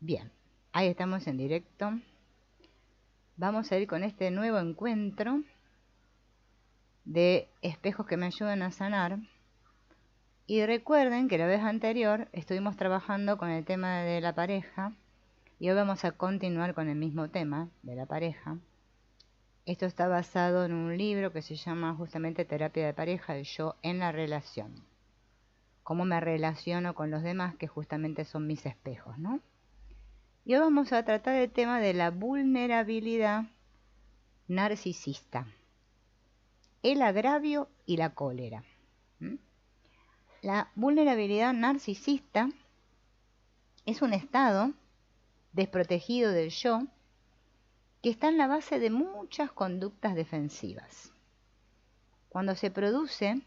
Bien, ahí estamos en directo. Vamos a ir con este nuevo encuentro de espejos que me ayudan a sanar. Y recuerden que la vez anterior estuvimos trabajando con el tema de la pareja y hoy vamos a continuar con el mismo tema de la pareja. Esto está basado en un libro que se llama justamente Terapia de Pareja, el yo en la relación. Cómo me relaciono con los demás, que justamente son mis espejos, ¿no? Y hoy vamos a tratar el tema de la vulnerabilidad narcisista, el agravio y la cólera. La vulnerabilidad narcisista es un estado desprotegido del yo que está en la base de muchas conductas defensivas. Cuando se produce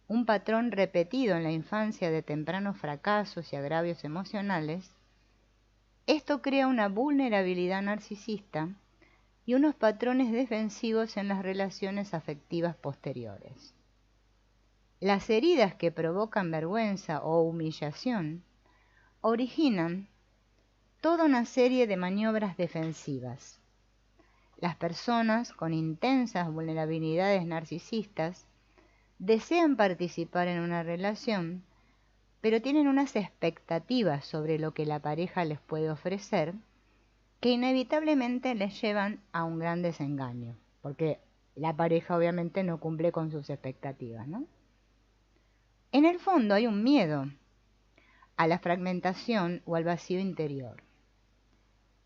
un patrón repetido en la infancia de tempranos fracasos y agravios emocionales, esto crea una vulnerabilidad narcisista y unos patrones defensivos en las relaciones afectivas posteriores. Las heridas que provocan vergüenza o humillación originan toda una serie de maniobras defensivas. Las personas con intensas vulnerabilidades narcisistas desean participar en una relación, pero tienen unas expectativas sobre lo que la pareja les puede ofrecer que inevitablemente les llevan a un gran desengaño, porque la pareja obviamente no cumple con sus expectativas, ¿no? En el fondo hay un miedo a la fragmentación o al vacío interior.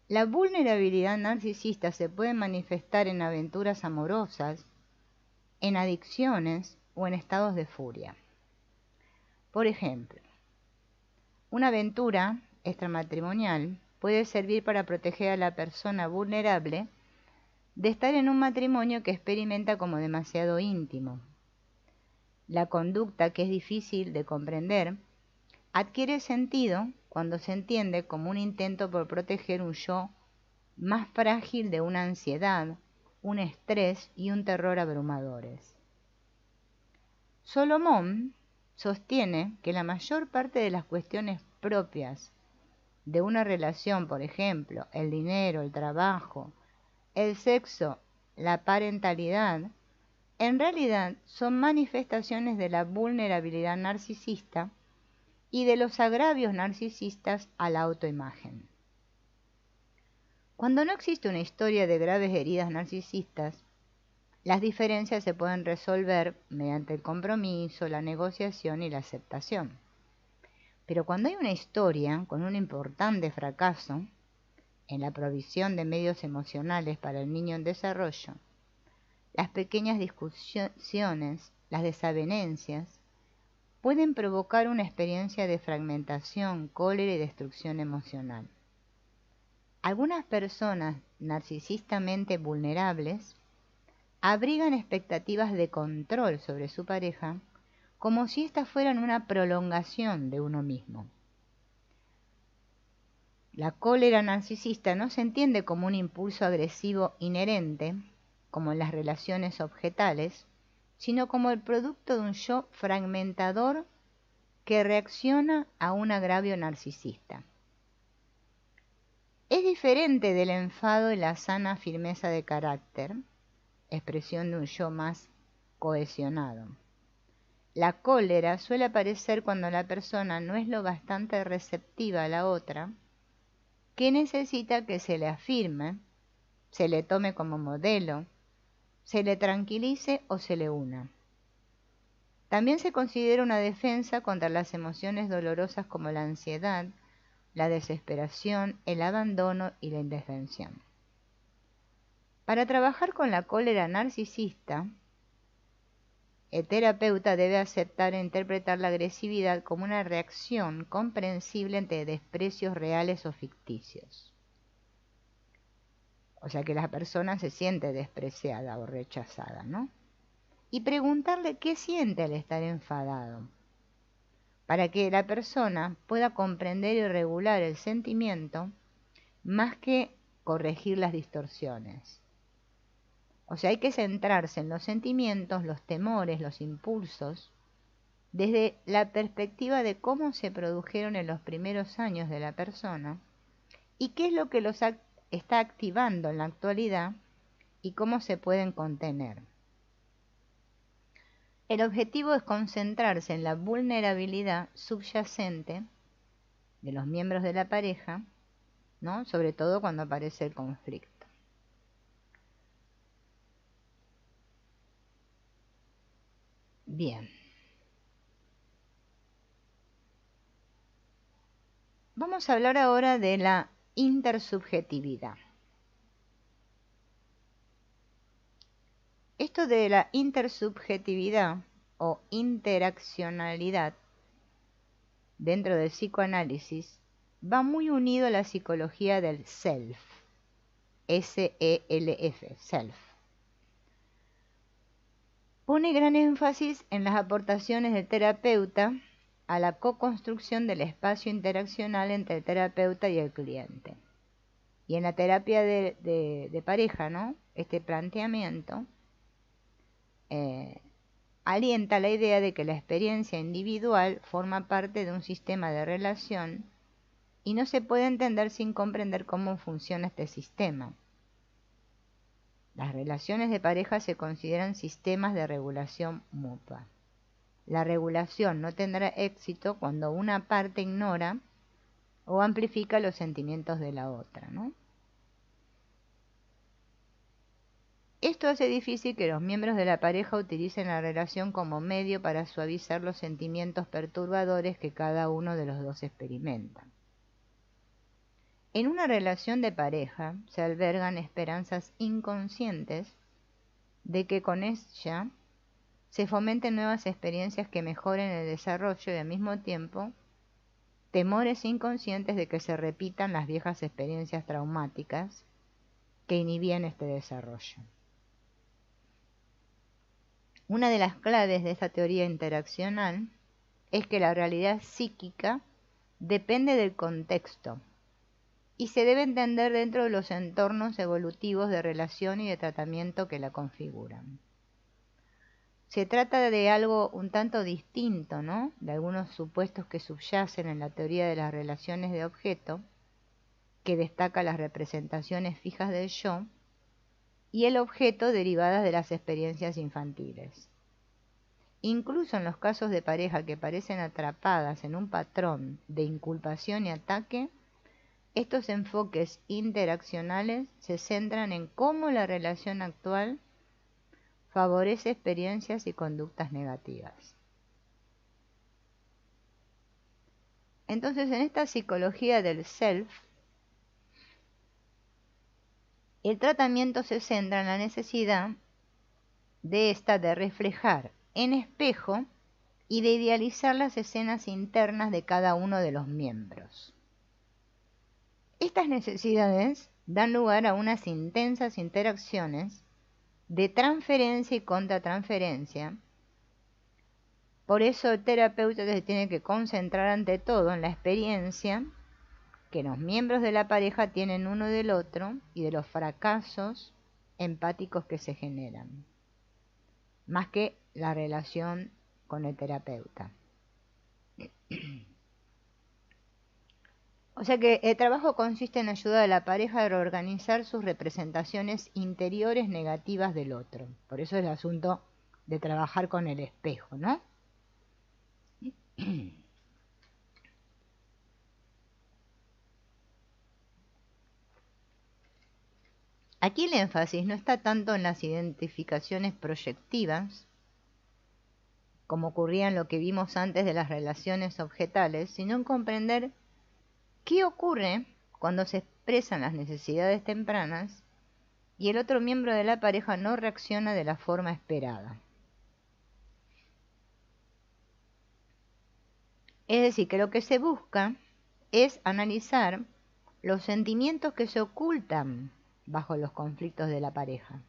La vulnerabilidad narcisista se puede manifestar en aventuras amorosas, en adicciones o en estados de furia. Por ejemplo, una aventura extramatrimonial puede servir para proteger a la persona vulnerable de estar en un matrimonio que experimenta como demasiado íntimo. La conducta, que es difícil de comprender, adquiere sentido cuando se entiende como un intento por proteger un yo más frágil de una ansiedad, un estrés y un terror abrumadores. Solomón sostiene que la mayor parte de las cuestiones propias de una relación, por ejemplo, el dinero, el trabajo, el sexo, la parentalidad, en realidad son manifestaciones de la vulnerabilidad narcisista y de los agravios narcisistas a la autoimagen. Cuando no existe una historia de graves heridas narcisistas, las diferencias se pueden resolver mediante el compromiso, la negociación y la aceptación. Pero cuando hay una historia con un importante fracaso en la provisión de medios emocionales para el niño en desarrollo, las pequeñas discusiones, las desavenencias, pueden provocar una experiencia de fragmentación, cólera y destrucción emocional. Algunas personas narcisistamente vulnerables abrigan expectativas de control sobre su pareja como si éstas fueran una prolongación de uno mismo. La cólera narcisista no se entiende como un impulso agresivo inherente, como en las relaciones objetales, sino como el producto de un yo fragmentador que reacciona a un agravio narcisista. Es diferente del enfado y la sana firmeza de carácter, expresión de un yo más cohesionado. La cólera suele aparecer cuando la persona no es lo bastante receptiva a la otra, que necesita que se le afirme, se le tome como modelo, se le tranquilice o se le una. También se considera una defensa contra las emociones dolorosas como la ansiedad, la desesperación, el abandono y la indefensión. Para trabajar con la cólera narcisista, el terapeuta debe aceptar e interpretar la agresividad como una reacción comprensible ante desprecios reales o ficticios. O sea que la persona se siente despreciada o rechazada, ¿no? Y preguntarle qué siente al estar enfadado, para que la persona pueda comprender y regular el sentimiento más que corregir las distorsiones. O sea, hay que centrarse en los sentimientos, los temores, los impulsos, desde la perspectiva de cómo se produjeron en los primeros años de la persona y qué es lo que los está activando en la actualidad y cómo se pueden contener. El objetivo es concentrarse en la vulnerabilidad subyacente de los miembros de la pareja, ¿no? Sobre todo cuando aparece el conflicto. Bien. Vamos a hablar ahora de la intersubjetividad. Esto de la intersubjetividad o interaccionalidad dentro del psicoanálisis va muy unido a la psicología del self, S-E-L-F, self. Pone gran énfasis en las aportaciones del terapeuta a la co-construcción del espacio interaccional entre el terapeuta y el cliente. Y en la terapia de pareja, ¿no? Este planteamiento alienta la idea de que la experiencia individual forma parte de un sistema de relación y no se puede entender sin comprender cómo funciona este sistema. Las relaciones de pareja se consideran sistemas de regulación mutua. La regulación no tendrá éxito cuando una parte ignora o amplifica los sentimientos de la otra, ¿no? Esto hace difícil que los miembros de la pareja utilicen la relación como medio para suavizar los sentimientos perturbadores que cada uno de los dos experimenta. En una relación de pareja se albergan esperanzas inconscientes de que con ella se fomenten nuevas experiencias que mejoren el desarrollo y al mismo tiempo temores inconscientes de que se repitan las viejas experiencias traumáticas que inhibían este desarrollo. Una de las claves de esta teoría interaccional es que la realidad psíquica depende del contexto y se debe entender dentro de los entornos evolutivos de relación y de tratamiento que la configuran. Se trata de algo un tanto distinto, ¿no?, de algunos supuestos que subyacen en la teoría de las relaciones de objeto, que destaca las representaciones fijas del yo, y el objeto derivadas de las experiencias infantiles. Incluso en los casos de pareja que parecen atrapadas en un patrón de inculpación y ataque, estos enfoques interaccionales se centran en cómo la relación actual favorece experiencias y conductas negativas. Entonces, en esta psicología del self, el tratamiento se centra en la necesidad de reflejar en espejo y de idealizar las escenas internas de cada uno de los miembros. Estas necesidades dan lugar a unas intensas interacciones de transferencia y contratransferencia. Por eso el terapeuta se tiene que concentrar ante todo en la experiencia que los miembros de la pareja tienen uno del otro y de los fracasos empáticos que se generan, más que la relación con el terapeuta. O sea que el trabajo consiste en ayudar a la pareja a reorganizar sus representaciones interiores negativas del otro. Por eso es el asunto de trabajar con el espejo, ¿no? Aquí el énfasis no está tanto en las identificaciones proyectivas, como ocurría en lo que vimos antes de las relaciones objetales, sino en comprender qué ocurre cuando se expresan las necesidades tempranas y el otro miembro de la pareja no reacciona de la forma esperada. Es decir, que lo que se busca es analizar los sentimientos que se ocultan bajo los conflictos de la pareja.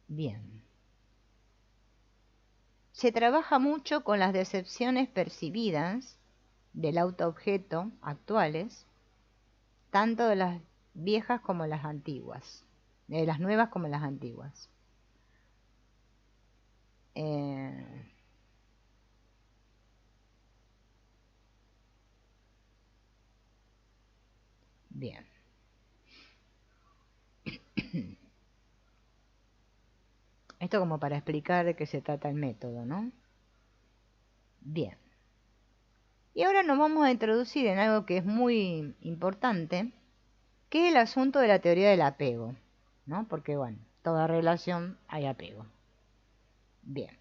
Bien. Se trabaja mucho con las decepciones percibidas del autoobjeto actuales, tanto de las viejas como las antiguas, de las nuevas como las antiguas. Bien. Esto como para explicar de qué se trata el método, ¿no? Bien. Y ahora nos vamos a introducir en algo que es muy importante, que es el asunto de la teoría del apego, ¿no? Porque, bueno, toda relación hay apego. Bien.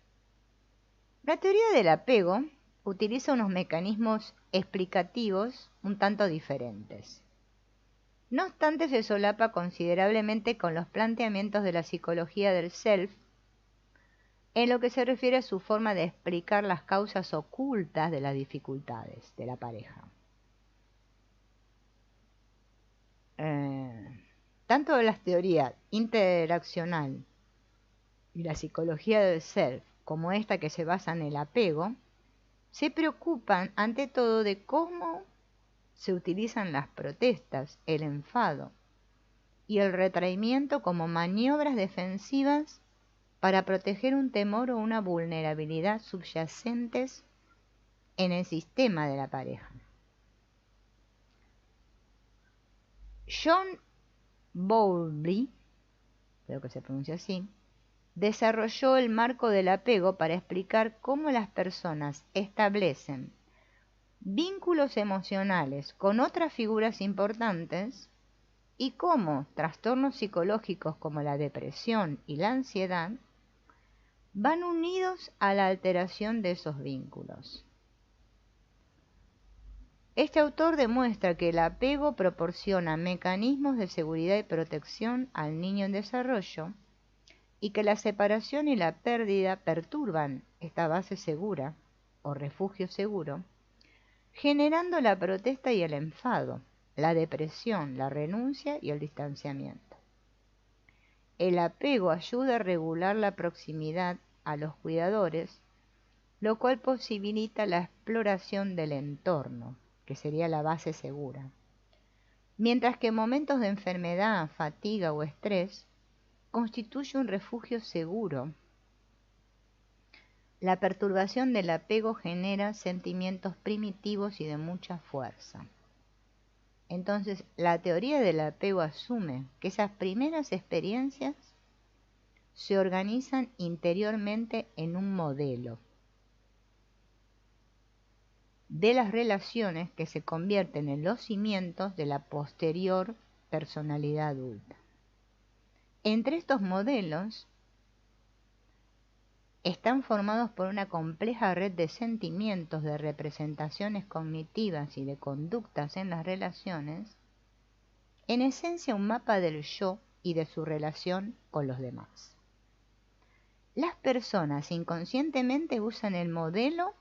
La teoría del apego utiliza unos mecanismos explicativos un tanto diferentes. No obstante, se solapa considerablemente con los planteamientos de la psicología del self en lo que se refiere a su forma de explicar las causas ocultas de las dificultades de la pareja. Tanto las teorías interaccional y la psicología del self como esta que se basa en el apego, se preocupan ante todo de cómo se utilizan las protestas, el enfado y el retraimiento como maniobras defensivas para proteger un temor o una vulnerabilidad subyacentes en el sistema de la pareja. John Bowlby, creo que se pronuncia así, desarrolló el marco del apego para explicar cómo las personas establecen vínculos emocionales con otras figuras importantes y cómo trastornos psicológicos como la depresión y la ansiedad van unidos a la alteración de esos vínculos. Este autor demuestra que el apego proporciona mecanismos de seguridad y protección al niño en desarrollo y que la separación y la pérdida perturban esta base segura o refugio seguro, generando la protesta y el enfado, la depresión, la renuncia y el distanciamiento. El apego ayuda a regular la proximidad a los cuidadores, lo cual posibilita la exploración del entorno, que sería la base segura. Mientras que en momentos de enfermedad, fatiga o estrés, constituye un refugio seguro. La perturbación del apego genera sentimientos primitivos y de mucha fuerza. Entonces, la teoría del apego asume que esas primeras experiencias se organizan interiormente en un modelo de las relaciones que se convierten en los cimientos de la posterior personalidad adulta. Entre estos modelos están formados por una compleja red de sentimientos, de representaciones cognitivas y de conductas en las relaciones, en esencia un mapa del yo y de su relación con los demás. Las personas inconscientemente usan el modelo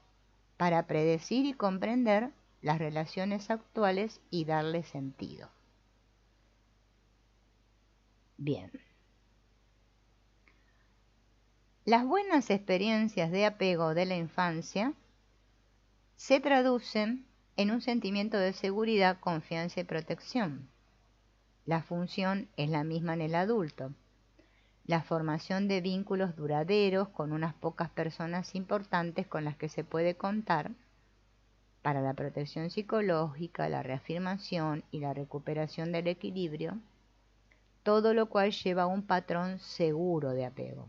para predecir y comprender las relaciones actuales y darle sentido. Bien. Las buenas experiencias de apego de la infancia se traducen en un sentimiento de seguridad, confianza y protección. La función es la misma en el adulto. La formación de vínculos duraderos con unas pocas personas importantes con las que se puede contar para la protección psicológica, la reafirmación y la recuperación del equilibrio, todo lo cual lleva a un patrón seguro de apego.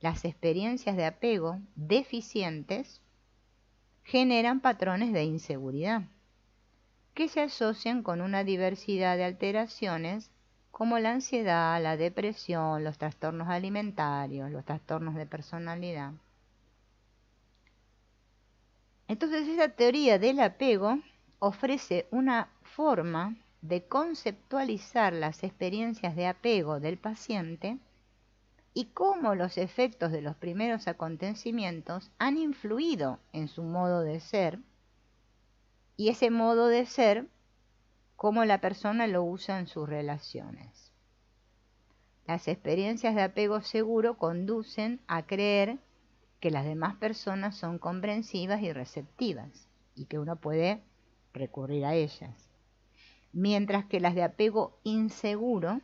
Las experiencias de apego deficientes generan patrones de inseguridad que se asocian con una diversidad de alteraciones como la ansiedad, la depresión, los trastornos alimentarios, los trastornos de personalidad. Entonces, esta teoría del apego ofrece una forma de conceptualizar las experiencias de apego del paciente y cómo los efectos de los primeros acontecimientos han influido en su modo de ser, y ese modo de ser, cómo la persona lo usa en sus relaciones. Las experiencias de apego seguro conducen a creer que las demás personas son comprensivas y receptivas, y que uno puede recurrir a ellas. Mientras que las de apego inseguro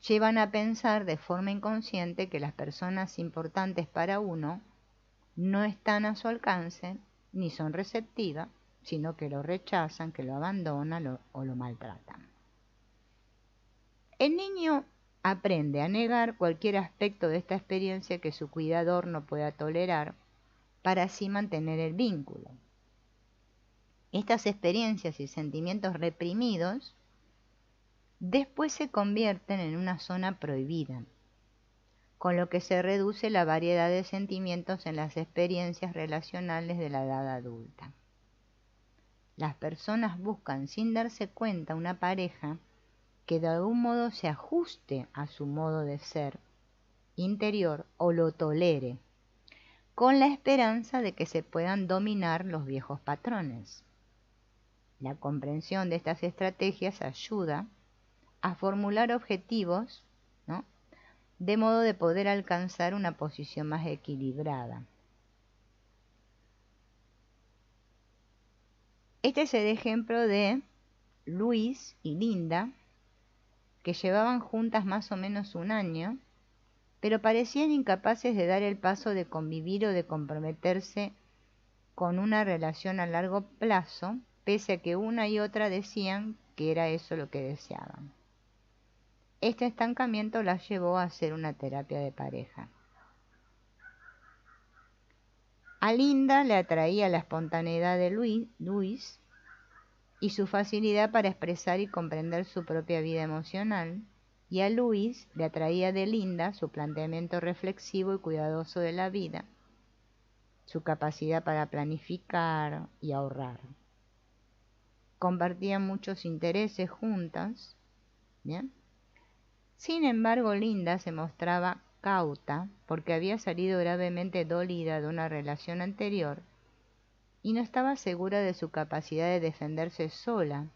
llevan a pensar de forma inconsciente que las personas importantes para uno no están a su alcance, ni son receptivas, sino que lo rechazan, que lo abandonan o lo maltratan. El niño aprende a negar cualquier aspecto de esta experiencia que su cuidador no pueda tolerar para así mantener el vínculo. Estas experiencias y sentimientos reprimidos después se convierten en una zona prohibida, con lo que se reduce la variedad de sentimientos en las experiencias relacionales de la edad adulta. Las personas buscan sin darse cuenta una pareja que de algún modo se ajuste a su modo de ser interior o lo tolere, con la esperanza de que se puedan dominar los viejos patrones. La comprensión de estas estrategias ayuda a formular objetivos, ¿no?, de modo de poder alcanzar una posición más equilibrada. Este es el ejemplo de Luis y Linda, que llevaban juntas más o menos un año, pero parecían incapaces de dar el paso de convivir o de comprometerse con una relación a largo plazo, pese a que una y otra decían que era eso lo que deseaban. Este estancamiento las llevó a hacer una terapia de pareja. A Linda le atraía la espontaneidad de Luis y su facilidad para expresar y comprender su propia vida emocional, y a Luis le atraía de Linda su planteamiento reflexivo y cuidadoso de la vida, su capacidad para planificar y ahorrar. Compartían muchos intereses juntas, ¿bien? Sin embargo, Linda se mostraba cauta porque había salido gravemente dolida de una relación anterior y no estaba segura de su capacidad de defenderse sola,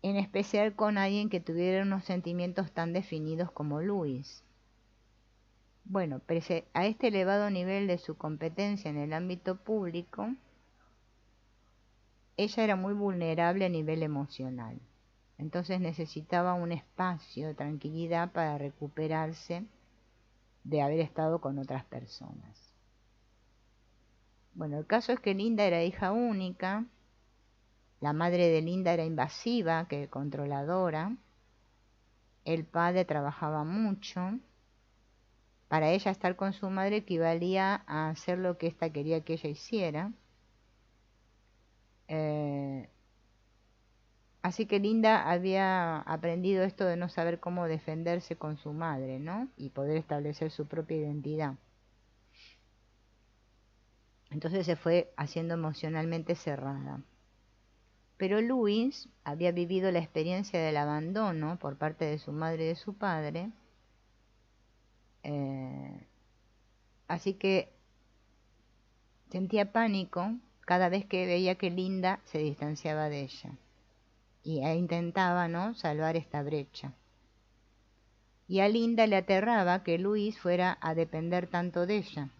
en especial con alguien que tuviera unos sentimientos tan definidos como Luis. Bueno, pese a este elevado nivel de su competencia en el ámbito público, ella era muy vulnerable a nivel emocional. Entonces necesitaba un espacio de tranquilidad para recuperarse de haber estado con otras personas. Bueno, el caso es que Linda era hija única, la madre de Linda era invasiva, que controladora, el padre trabajaba mucho, para ella estar con su madre equivalía a hacer lo que ésta quería que ella hiciera. Así que Linda había aprendido esto de no saber cómo defenderse con su madre, ¿no?, y poder establecer su propia identidad. Entonces se fue haciendo emocionalmente cerrada. Pero Luis había vivido la experiencia del abandono por parte de su madre y de su padre, así que sentía pánico cada vez que veía que Linda se distanciaba de ella e intentaba, ¿no?, salvar esta brecha. Y a Linda le aterraba que Luis fuera a depender tanto de ella,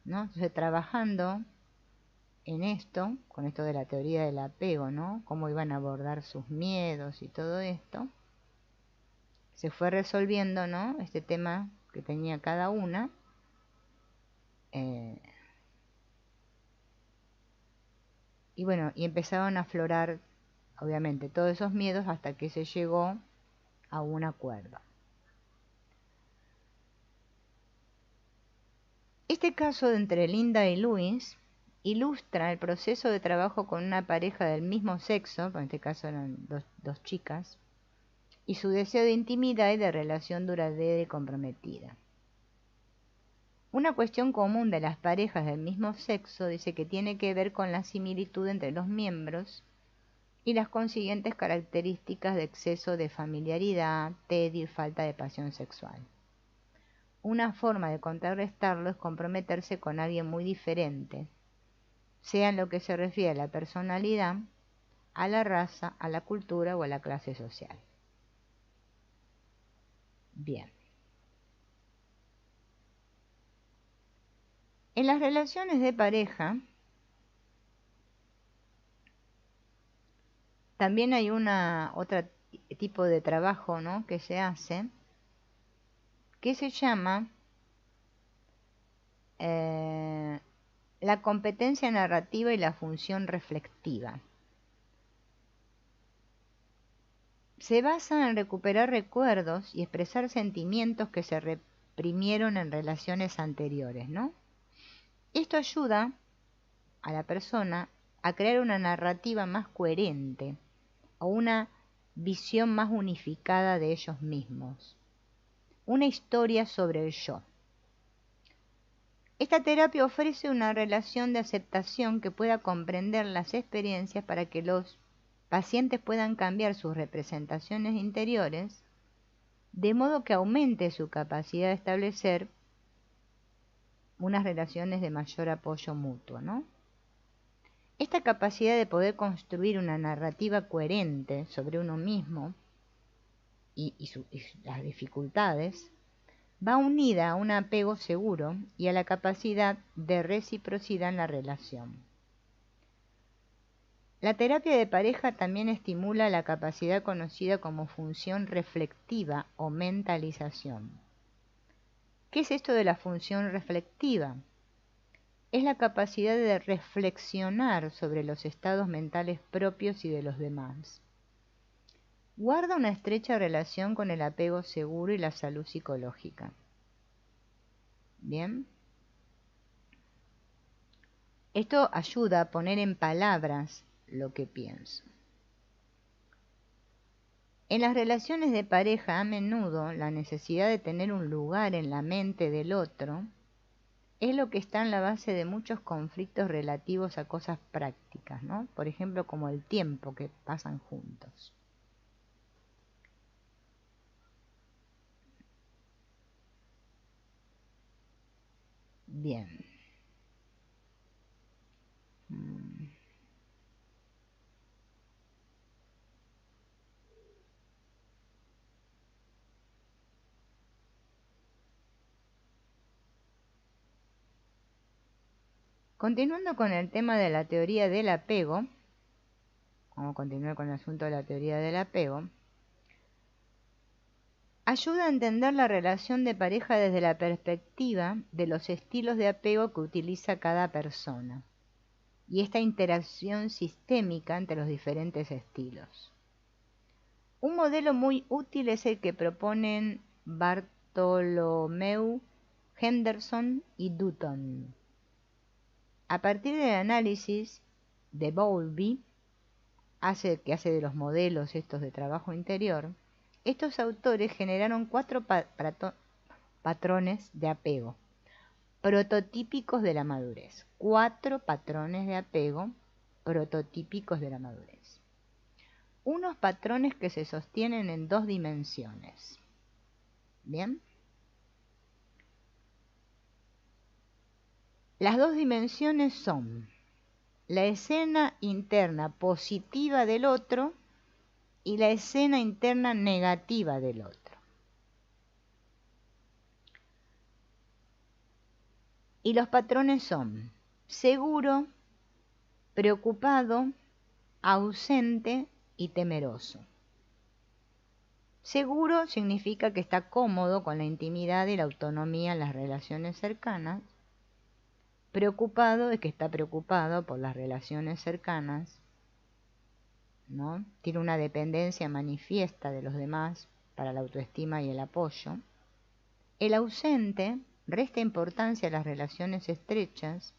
¿no? Entonces, trabajando en esto, con esto de la teoría del apego, ¿no?, cómo iban a abordar sus miedos y todo esto, se fue resolviendo, ¿no?, este tema que tenía cada una, y bueno, y empezaron a aflorar, obviamente, todos esos miedos hasta que se llegó a un acuerdo. Este caso de entre Linda y Luis ilustra el proceso de trabajo con una pareja del mismo sexo, en este caso eran dos chicas, y su deseo de intimidad y de relación duradera y comprometida. Una cuestión común de las parejas del mismo sexo dice que tiene que ver con la similitud entre los miembros y las consiguientes características de exceso de familiaridad, tedio y falta de pasión sexual. Una forma de contrarrestarlo es comprometerse con alguien muy diferente, sea en lo que se refiere a la personalidad, a la raza, a la cultura o a la clase social. Bien. En las relaciones de pareja también hay otro tipo de trabajo, ¿no?, que se hace, que se llama la competencia narrativa y la función reflectiva. Se basa en recuperar recuerdos y expresar sentimientos que se reprimieron en relaciones anteriores, ¿no? Esto ayuda a la persona a crear una narrativa más coherente o una visión más unificada de ellos mismos, una historia sobre el yo. Esta terapia ofrece una relación de aceptación que pueda comprender las experiencias para que los pacientes puedan cambiar sus representaciones interiores de modo que aumente su capacidad de establecer unas relaciones de mayor apoyo mutuo, ¿no? Esta capacidad de poder construir una narrativa coherente sobre uno mismo y las dificultades va unida a un apego seguro y a la capacidad de reciprocidad en la relación. La terapia de pareja también estimula la capacidad conocida como función reflectiva o mentalización. ¿Qué es esto de la función reflectiva? Es la capacidad de reflexionar sobre los estados mentales propios y de los demás. Guarda una estrecha relación con el apego seguro y la salud psicológica. Bien. Esto ayuda a poner en palabras lo que pienso. En las relaciones de pareja, a menudo, la necesidad de tener un lugar en la mente del otro es lo que está en la base de muchos conflictos relativos a cosas prácticas, ¿no? Por ejemplo, como el tiempo que pasan juntos. Bien. Continuando con el tema de la teoría del apego, vamos a continuar con el asunto de la teoría del apego, ayuda a entender la relación de pareja desde la perspectiva de los estilos de apego que utiliza cada persona y esta interacción sistémica entre los diferentes estilos. Un modelo muy útil es el que proponen Bartholomew, Henderson y Dutton. A partir del análisis de Bowlby, que hace de los modelos estos de trabajo interior, estos autores generaron 4 patrones de apego prototípicos de la madurez. 4 patrones de apego prototípicos de la madurez. Unos patrones que se sostienen en 2 dimensiones. ¿Bien? Las 2 dimensiones son la escena interna positiva del otro y la escena interna negativa del otro. Y los patrones son seguro, preocupado, ausente y temeroso. Seguro significa que está cómodo con la intimidad y la autonomía en las relaciones cercanas. Preocupado es que está preocupado por las relaciones cercanas, ¿no? Tiene una dependencia manifiesta de los demás para la autoestima y el apoyo. El ausente resta importancia a las relaciones estrechas,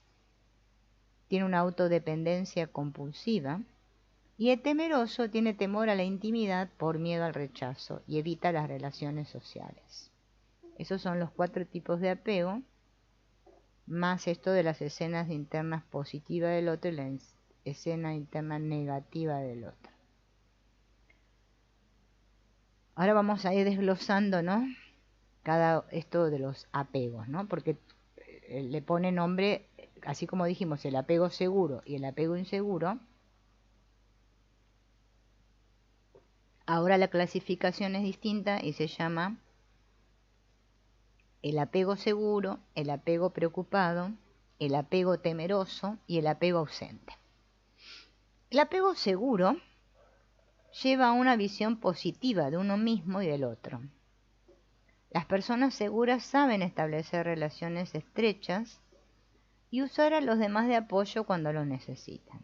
tiene una autodependencia compulsiva, y el temeroso tiene temor a la intimidad por miedo al rechazo y evita las relaciones sociales. Esos son los 4 tipos de apego, más esto de las escenas internas positivas del otro y la escena interna negativa del otro. Ahora vamos a ir desglosando, ¿no? Cada esto de los apegos, ¿no? Porque le pone nombre, así como dijimos, el apego seguro y el apego inseguro. Ahora la clasificación es distinta y se llama el apego seguro, el apego preocupado, el apego temeroso y el apego ausente. El apego seguro lleva a una visión positiva de uno mismo y del otro. Las personas seguras saben establecer relaciones estrechas y usar a los demás de apoyo cuando lo necesitan.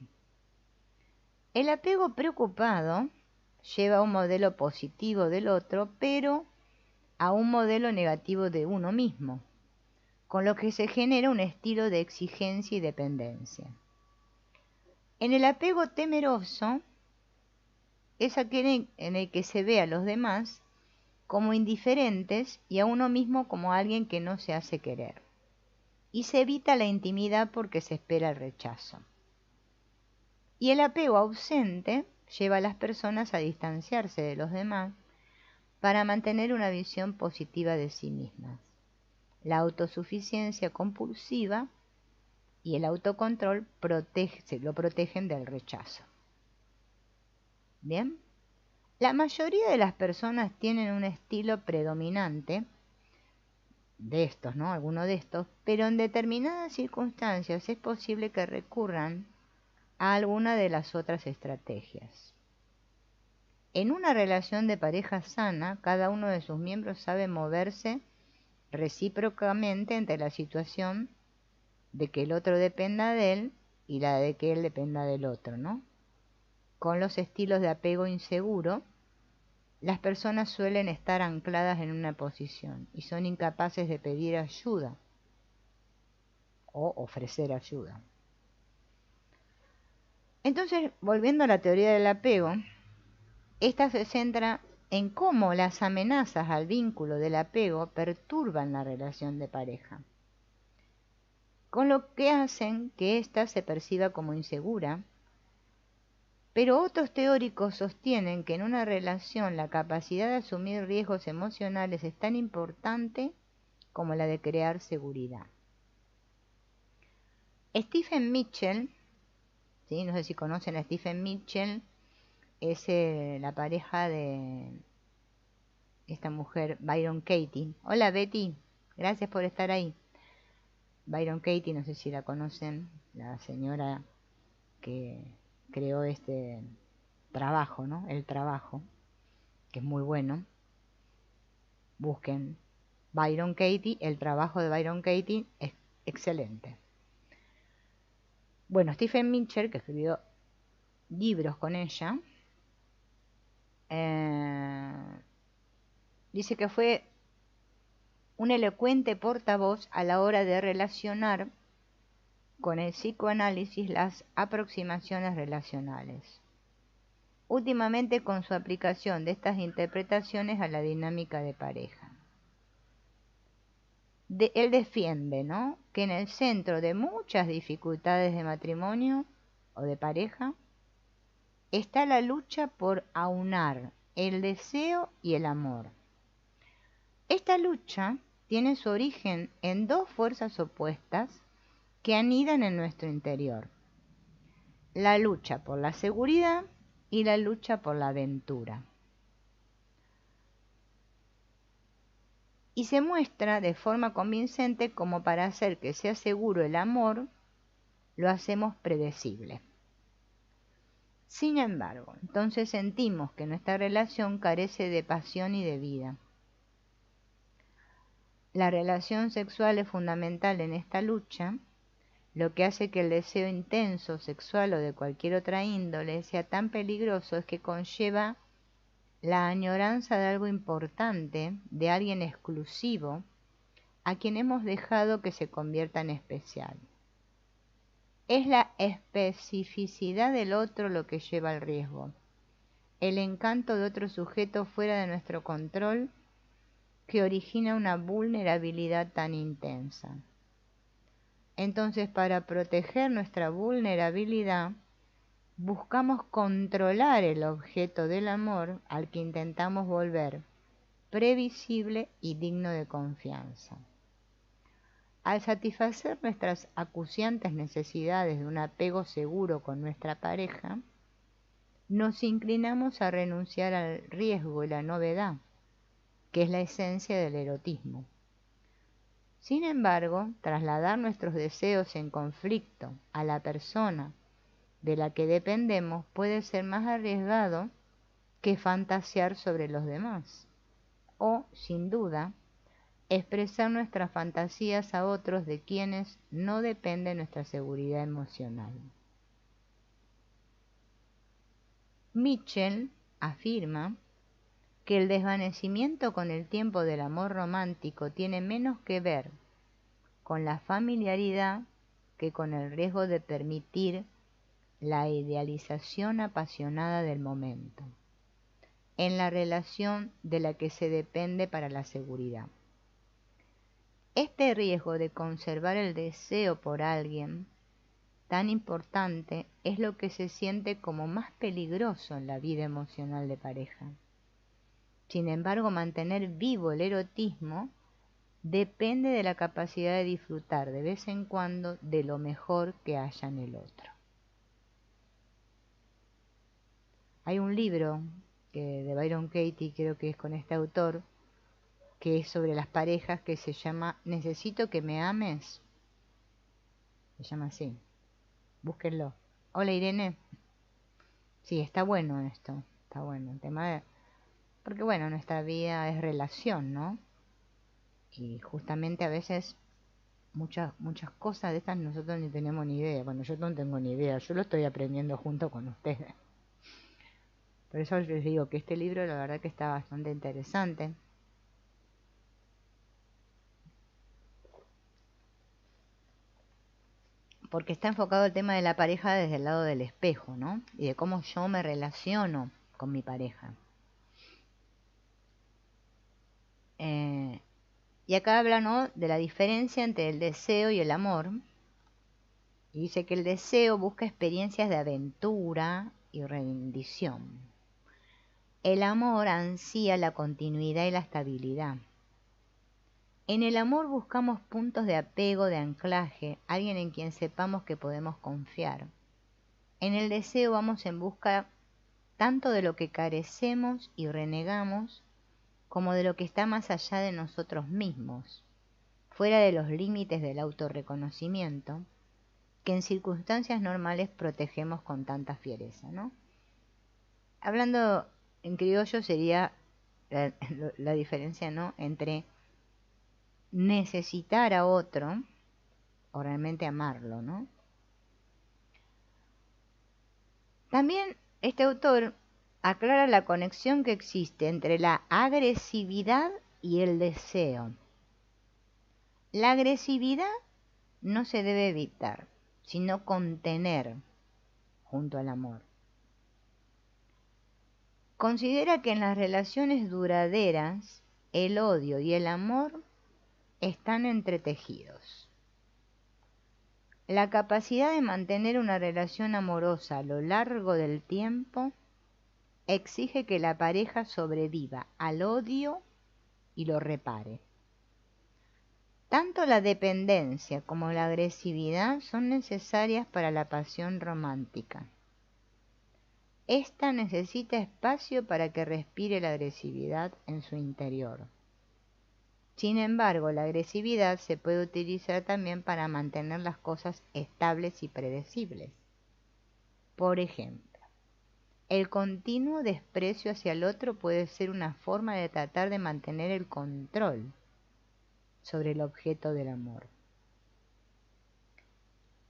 El apego preocupado lleva a un modelo positivo del otro, pero a un modelo negativo de uno mismo, con lo que se genera un estilo de exigencia y dependencia. En el apego temeroso es aquel en el que se ve a los demás como indiferentes y a uno mismo como alguien que no se hace querer, y se evita la intimidad porque se espera el rechazo. Y el apego ausente lleva a las personas a distanciarse de los demás para mantener una visión positiva de sí mismas. La autosuficiencia compulsiva y el autocontrol lo protegen del rechazo. Bien, la mayoría de las personas tienen un estilo predominante de estos, ¿no? Alguno de estos, pero en determinadas circunstancias es posible que recurran a alguna de las otras estrategias. En una relación de pareja sana, cada uno de sus miembros sabe moverse recíprocamente ante la situación de que el otro dependa de él y la de que él dependa del otro, ¿no? Con los estilos de apego inseguro, las personas suelen estar ancladas en una posición y son incapaces de pedir ayuda o ofrecer ayuda. Entonces, volviendo a la teoría del apego, esta se centra en cómo las amenazas al vínculo del apego perturban la relación de pareja, con lo que hacen que ésta se perciba como insegura. Pero otros teóricos sostienen que en una relación la capacidad de asumir riesgos emocionales es tan importante como la de crear seguridad. Stephen Mitchell, ¿sí? No sé si conocen a Stephen Mitchell, es la pareja de esta mujer, Byron Katie. Hola Betty, gracias por estar ahí. Byron Katie, no sé si la conocen, la señora que creó este trabajo, ¿no? El trabajo, que es muy bueno. Busquen Byron Katie, el trabajo de Byron Katie es excelente. Bueno, Stephen Mitchell, que escribió libros con ella, dice que fue un elocuente portavoz a la hora de relacionar con el psicoanálisis las aproximaciones relacionales, últimamente con su aplicación de estas interpretaciones a la dinámica de pareja. Él defiende, ¿no?, que en el centro de muchas dificultades de matrimonio o de pareja está la lucha por aunar el deseo y el amor. Esta lucha tiene su origen en dos fuerzas opuestas que anidan en nuestro interior: la lucha por la seguridad y la lucha por la aventura. Y se muestra de forma convincente como para hacer que sea seguro el amor, lo hacemos predecible. Sin embargo, entonces sentimos que nuestra relación carece de pasión y de vida. La relación sexual es fundamental en esta lucha, lo que hace que el deseo intenso, sexual o de cualquier otra índole sea tan peligroso es que conlleva la añoranza de algo importante, de alguien exclusivo, a quien hemos dejado que se convierta en especial. Es la especificidad del otro lo que lleva al riesgo, el encanto de otro sujeto fuera de nuestro control que origina una vulnerabilidad tan intensa. Entonces, para proteger nuestra vulnerabilidad, buscamos controlar el objeto del amor al que intentamos volver previsible y digno de confianza. Al satisfacer nuestras acuciantes necesidades de un apego seguro con nuestra pareja, nos inclinamos a renunciar al riesgo y la novedad, que es la esencia del erotismo. Sin embargo, trasladar nuestros deseos en conflicto a la persona de la que dependemos puede ser más arriesgado que fantasear sobre los demás. O, sin duda, expresar nuestras fantasías a otros de quienes no depende nuestra seguridad emocional. Mitchell afirma que el desvanecimiento con el tiempo del amor romántico tiene menos que ver con la familiaridad que con el riesgo de permitir la idealización apasionada del momento, en la relación de la que se depende para la seguridad. Este riesgo de conservar el deseo por alguien tan importante es lo que se siente como más peligroso en la vida emocional de pareja. Sin embargo, mantener vivo el erotismo depende de la capacidad de disfrutar de vez en cuando de lo mejor que haya en el otro. Hay un libro de Byron Katie, creo que es con este autor, que es sobre las parejas, que se llama Necesito que me ames. Se llama así. Búsquenlo. Hola Irene. Sí, está bueno esto. Está bueno. El tema de... Porque bueno, nuestra vida es relación, ¿no? Y justamente a veces muchas cosas de estas nosotros ni tenemos ni idea. Bueno, yo no tengo ni idea. Yo lo estoy aprendiendo junto con ustedes. Por eso les digo que este libro la verdad que está bastante interesante. Porque está enfocado el tema de la pareja desde el lado del espejo, ¿no? Y de cómo yo me relaciono con mi pareja. Y acá habla, ¿no?, de la diferencia entre el deseo y el amor. Y dice que el deseo busca experiencias de aventura y rendición. El amor ansía la continuidad y la estabilidad. En el amor buscamos puntos de apego, de anclaje, alguien en quien sepamos que podemos confiar. En el deseo vamos en busca tanto de lo que carecemos y renegamos, como de lo que está más allá de nosotros mismos, fuera de los límites del autorreconocimiento, que en circunstancias normales protegemos con tanta fiereza, ¿no? Hablando en criollo sería la diferencia, ¿no?, entre necesitar a otro o realmente amarlo, ¿no? También este autor aclara la conexión que existe entre la agresividad y el deseo. La agresividad no se debe evitar, sino contener junto al amor. Considera que en las relaciones duraderas el odio y el amor están entretejidos. La capacidad de mantener una relación amorosa a lo largo del tiempo exige que la pareja sobreviva al odio y lo repare. Tanto la dependencia como la agresividad son necesarias para la pasión romántica. Esta necesita espacio para que respire la agresividad en su interior. Sin embargo, la agresividad se puede utilizar también para mantener las cosas estables y predecibles. Por ejemplo, el continuo desprecio hacia el otro puede ser una forma de tratar de mantener el control sobre el objeto del amor.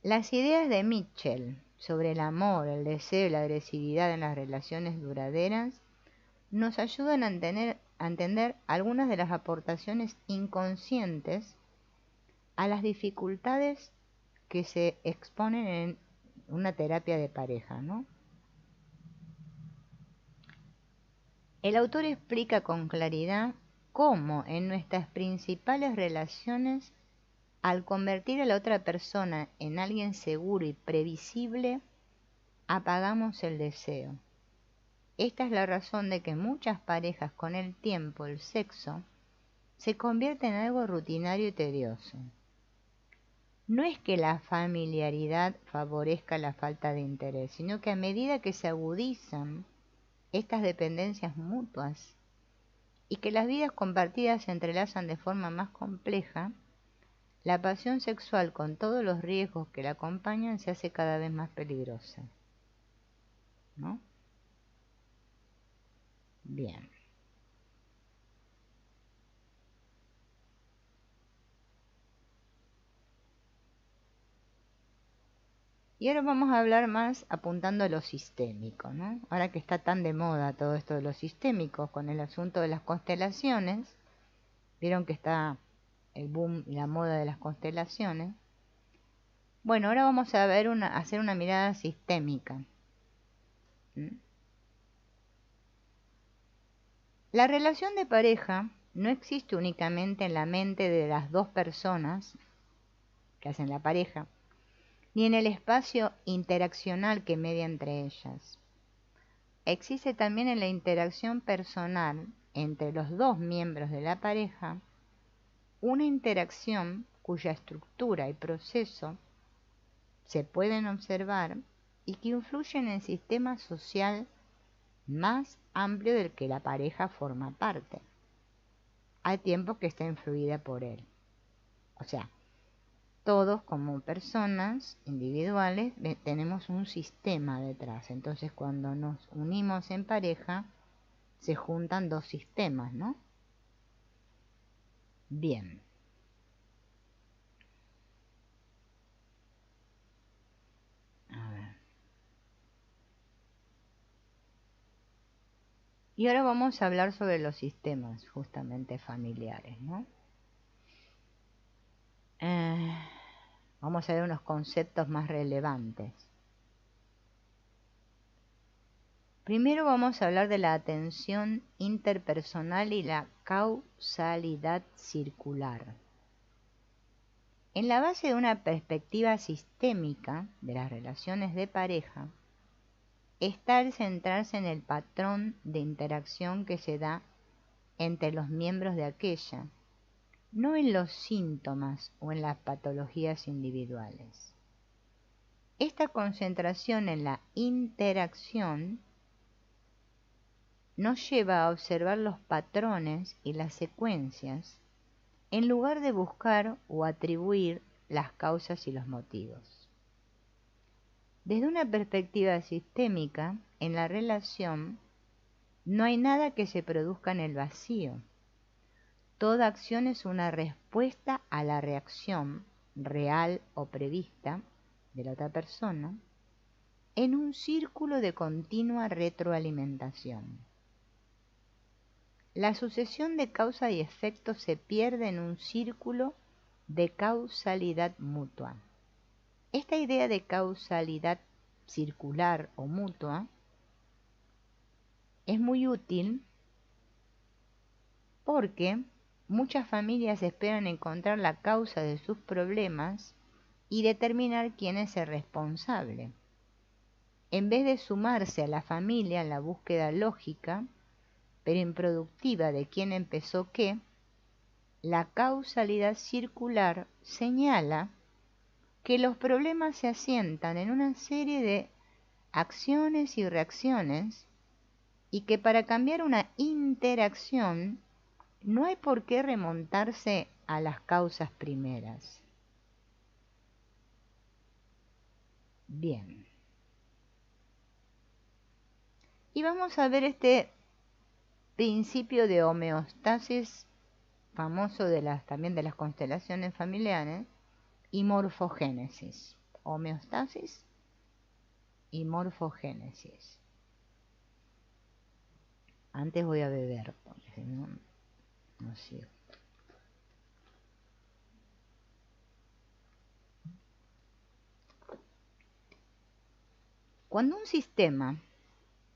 Las ideas de Mitchell sobre el amor, el deseo y la agresividad en las relaciones duraderas nos ayudan a entender algunas de las aportaciones inconscientes a las dificultades que se exponen en una terapia de pareja, ¿no? El autor explica con claridad cómo en nuestras principales relaciones, al convertir a la otra persona en alguien seguro y previsible, apagamos el deseo. Esta es la razón de que muchas parejas con el tiempo, el sexo, se convierte en algo rutinario y tedioso. No es que la familiaridad favorezca la falta de interés, sino que a medida que se agudizan estas dependencias mutuas y que las vidas compartidas se entrelazan de forma más compleja, la pasión sexual con todos los riesgos que la acompañan se hace cada vez más peligrosa, ¿no? Bien. Y ahora vamos a hablar más apuntando a lo sistémico, ¿no? Ahora que está tan de moda todo esto de los sistémicos con el asunto de las constelaciones, vieron que está el boom y la moda de las constelaciones. Bueno, ahora vamos a ver hacer una mirada sistémica. La relación de pareja no existe únicamente en la mente de las dos personas que hacen la pareja, ni en el espacio interaccional que media entre ellas. Existe también en la interacción personal entre los dos miembros de la pareja, una interacción cuya estructura y proceso se pueden observar y que influyen en el sistema social más amplio del que la pareja forma parte, al tiempo que está influida por él. O sea, todos como personas individuales tenemos un sistema detrás. Entonces cuando nos unimos en pareja, se juntan dos sistemas, ¿no? Bien. A ver. Y ahora vamos a hablar sobre los sistemas justamente familiares, ¿no? Vamos a ver unos conceptos más relevantes. Primero vamos a hablar de la atención interpersonal y la causalidad circular. En la base de una perspectiva sistémica de las relaciones de pareja, está el centrarse en el patrón de interacción que se da entre los miembros de aquella, no en los síntomas o en las patologías individuales. Esta concentración en la interacción nos lleva a observar los patrones y las secuencias en lugar de buscar o atribuir las causas y los motivos. Desde una perspectiva sistémica, en la relación no hay nada que se produzca en el vacío. Toda acción es una respuesta a la reacción real o prevista de la otra persona en un círculo de continua retroalimentación. La sucesión de causa y efecto se pierde en un círculo de causalidad mutua. Esta idea de causalidad circular o mutua es muy útil porque muchas familias esperan encontrar la causa de sus problemas y determinar quién es el responsable, en vez de sumarse a la familia en la búsqueda lógica, pero improductiva de quién empezó qué. La causalidad circular señala que los problemas se asientan en una serie de acciones y reacciones y que para cambiar una interacción no hay por qué remontarse a las causas primeras. Bien. Y vamos a ver este principio de homeostasis famoso también de las constelaciones familiares y morfogénesis. Homeostasis y morfogénesis. Antes voy a beber, porque si no, no sigo. Cuando un sistema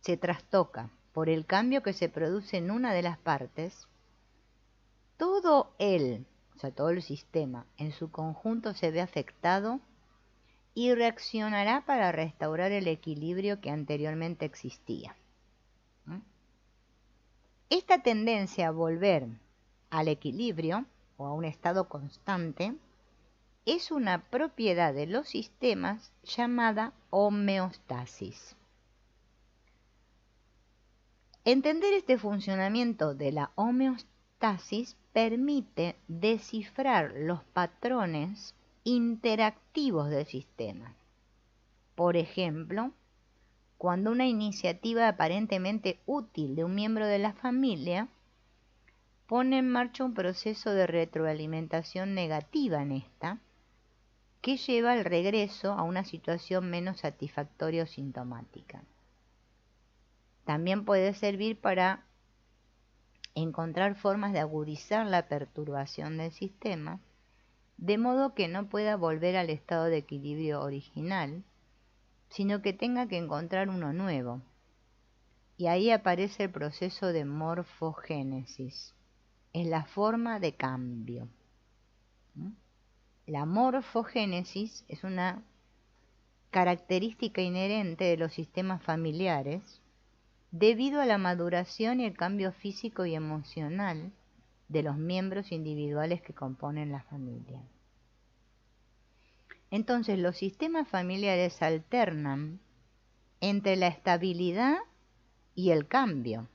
se trastoca por el cambio que se produce en una de las partes, todo el sistema en su conjunto se ve afectado y reaccionará para restaurar el equilibrio que anteriormente existía. Esta tendencia a volver al equilibrio o a un estado constante es una propiedad de los sistemas llamada homeostasis. Entender este funcionamiento de la homeostasis permite descifrar los patrones interactivos del sistema. Por ejemplo, cuando una iniciativa aparentemente útil de un miembro de la familia pone en marcha un proceso de retroalimentación negativa en esta, que lleva al regreso a una situación menos satisfactoria o sintomática. También puede servir para encontrar formas de agudizar la perturbación del sistema, de modo que no pueda volver al estado de equilibrio original, sino que tenga que encontrar uno nuevo. Y ahí aparece el proceso de morfogénesis. Es la forma de cambio. La morfogénesis es una característica inherente de los sistemas familiares debido a la maduración y el cambio físico y emocional de los miembros individuales que componen la familia. Entonces, los sistemas familiares alternan entre la estabilidad y el cambio,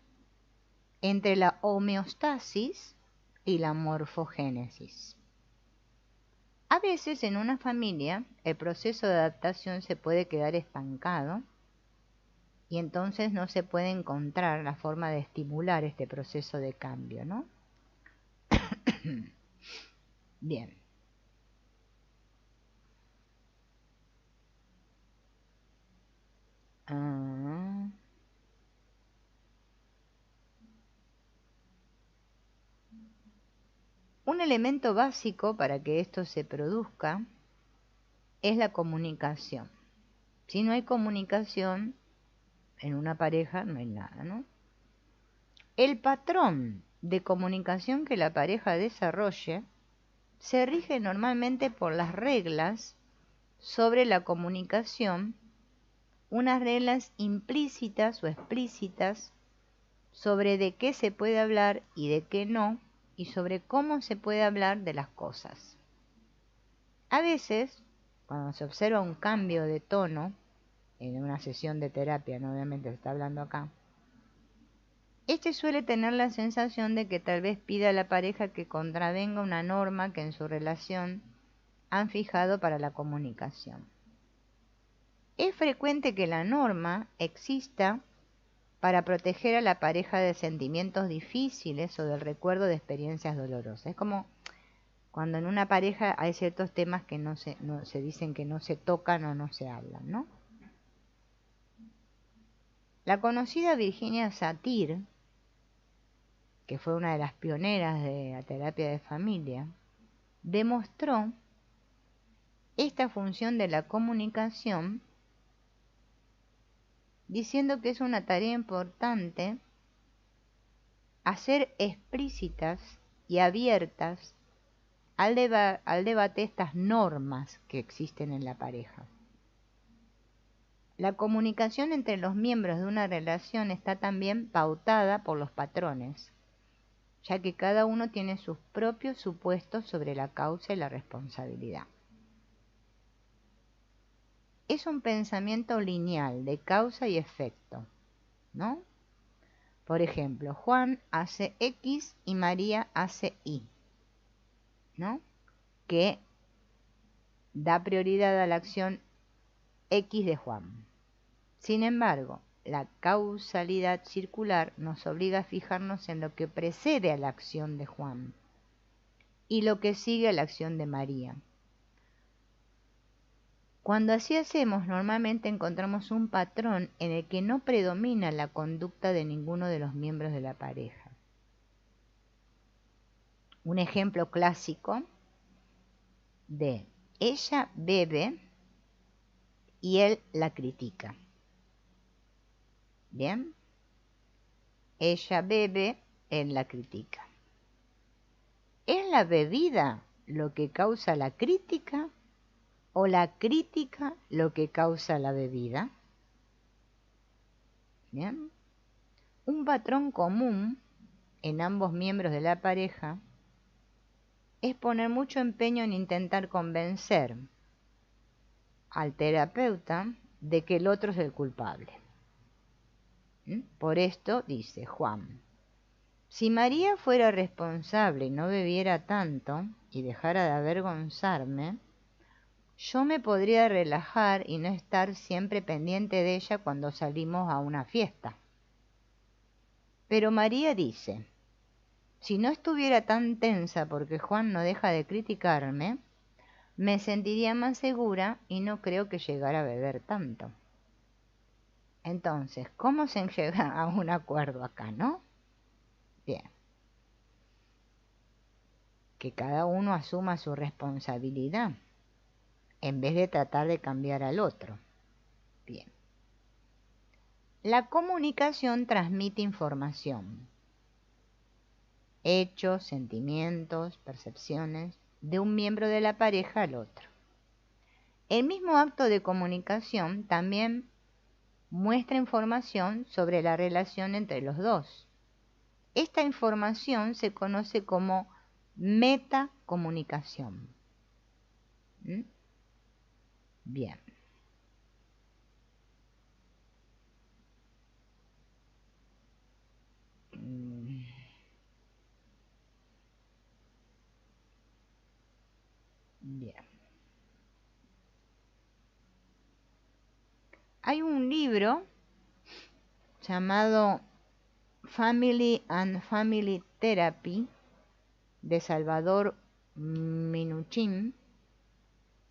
entre la homeostasis y la morfogénesis. A veces en una familia el proceso de adaptación se puede quedar estancado y entonces no se puede encontrar la forma de estimular este proceso de cambio, ¿no? Bien. Un elemento básico para que esto se produzca es la comunicación. Si no hay comunicación, en una pareja no hay nada, ¿no? El patrón de comunicación que la pareja desarrolle se rige normalmente por las reglas sobre la comunicación, unas reglas implícitas o explícitas sobre de qué se puede hablar y de qué no, y sobre cómo se puede hablar de las cosas. A veces, cuando se observa un cambio de tono, en una sesión de terapia, ¿no? Obviamente se está hablando acá, este suele tener la sensación de que tal vez pida a la pareja que contravenga una norma que en su relación han fijado para la comunicación. Es frecuente que la norma exista para proteger a la pareja de sentimientos difíciles o del recuerdo de experiencias dolorosas. Es como cuando en una pareja hay ciertos temas que no se dicen que no se tocan o no se hablan, ¿no? La conocida Virginia Satir, que fue una de las pioneras de la terapia de familia, demostró esta función de la comunicación diciendo que es una tarea importante hacer explícitas y abiertas al debate estas normas que existen en la pareja. La comunicación entre los miembros de una relación está también pautada por los patrones, ya que cada uno tiene sus propios supuestos sobre la causa y la responsabilidad. Es un pensamiento lineal de causa y efecto, ¿no? Por ejemplo, Juan hace X y María hace Y, ¿no? Que da prioridad a la acción X de Juan. Sin embargo, la causalidad circular nos obliga a fijarnos en lo que precede a la acción de Juan y lo que sigue a la acción de María. Cuando así hacemos, normalmente encontramos un patrón en el que no predomina la conducta de ninguno de los miembros de la pareja. Un ejemplo clásico de ella bebe y él la critica. ¿Bien? Ella bebe, él la critica. ¿Es la bebida lo que causa la crítica o la crítica lo que causa la bebida? ¿Bien? Un patrón común en ambos miembros de la pareja es poner mucho empeño en intentar convencer al terapeuta de que el otro es el culpable. Por esto dice Juan: si María fuera responsable y no bebiera tanto y dejara de avergonzarme, yo me podría relajar y no estar siempre pendiente de ella cuando salimos a una fiesta. Pero María dice: si no estuviera tan tensa porque Juan no deja de criticarme, me sentiría más segura y no creo que llegara a beber tanto. Entonces, ¿cómo se llega a un acuerdo acá, no? Bien. Que cada uno asuma su responsabilidad en vez de tratar de cambiar al otro. Bien. La comunicación transmite información, hechos, sentimientos, percepciones de un miembro de la pareja al otro. El mismo acto de comunicación también muestra información sobre la relación entre los dos. Esta información se conoce como metacomunicación. ¿Mm? Bien. Bien. Hay un libro llamado Family and Family Therapy de Salvador Minuchin,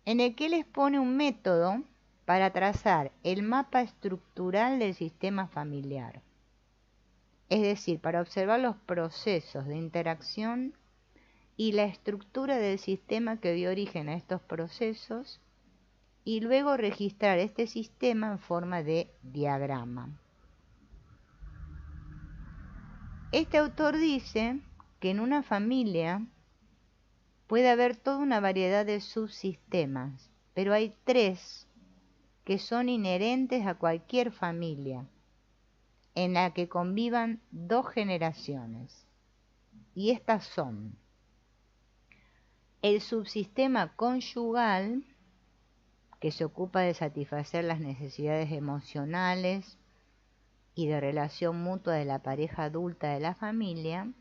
en el que él expone un método para trazar el mapa estructural del sistema familiar, es decir, para observar los procesos de interacción y la estructura del sistema que dio origen a estos procesos, y luego registrar este sistema en forma de diagrama. Este autor dice que en una familia puede haber toda una variedad de subsistemas, pero hay 3 que son inherentes a cualquier familia en la que convivan 2 generaciones. Y estas son el subsistema conyugal, que se ocupa de satisfacer las necesidades emocionales y de relación mutua de la pareja adulta de la familia,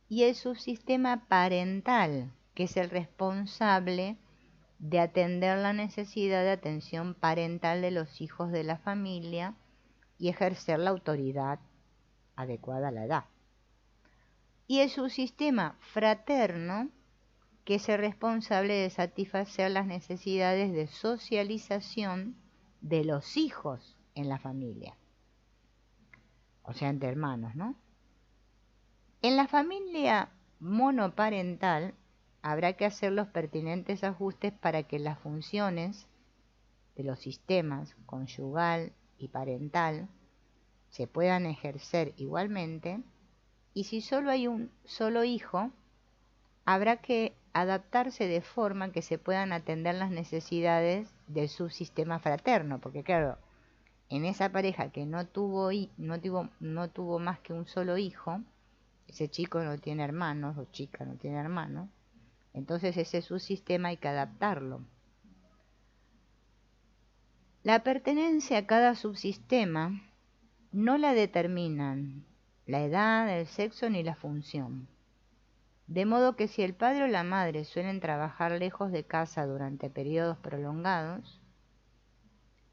y el subsistema parental, que es el responsable de atender la necesidad de atención parental de los hijos de la familia y ejercer la autoridad adecuada a la edad. Y el subsistema fraterno, que es el responsable de satisfacer las necesidades de socialización de los hijos en la familia, o sea, entre hermanos, ¿no? En la familia monoparental habrá que hacer los pertinentes ajustes para que las funciones de los sistemas conyugal y parental se puedan ejercer igualmente, y si solo hay un solo hijo, habrá que adaptarse de forma que se puedan atender las necesidades del subsistema fraterno, porque claro, en esa pareja que no tuvo más que un solo hijo, ese chico no tiene hermanos o chica no tiene hermanos, entonces ese subsistema hay que adaptarlo. La pertenencia a cada subsistema no la determinan la edad, el sexo ni la función. De modo que si el padre o la madre suelen trabajar lejos de casa durante periodos prolongados,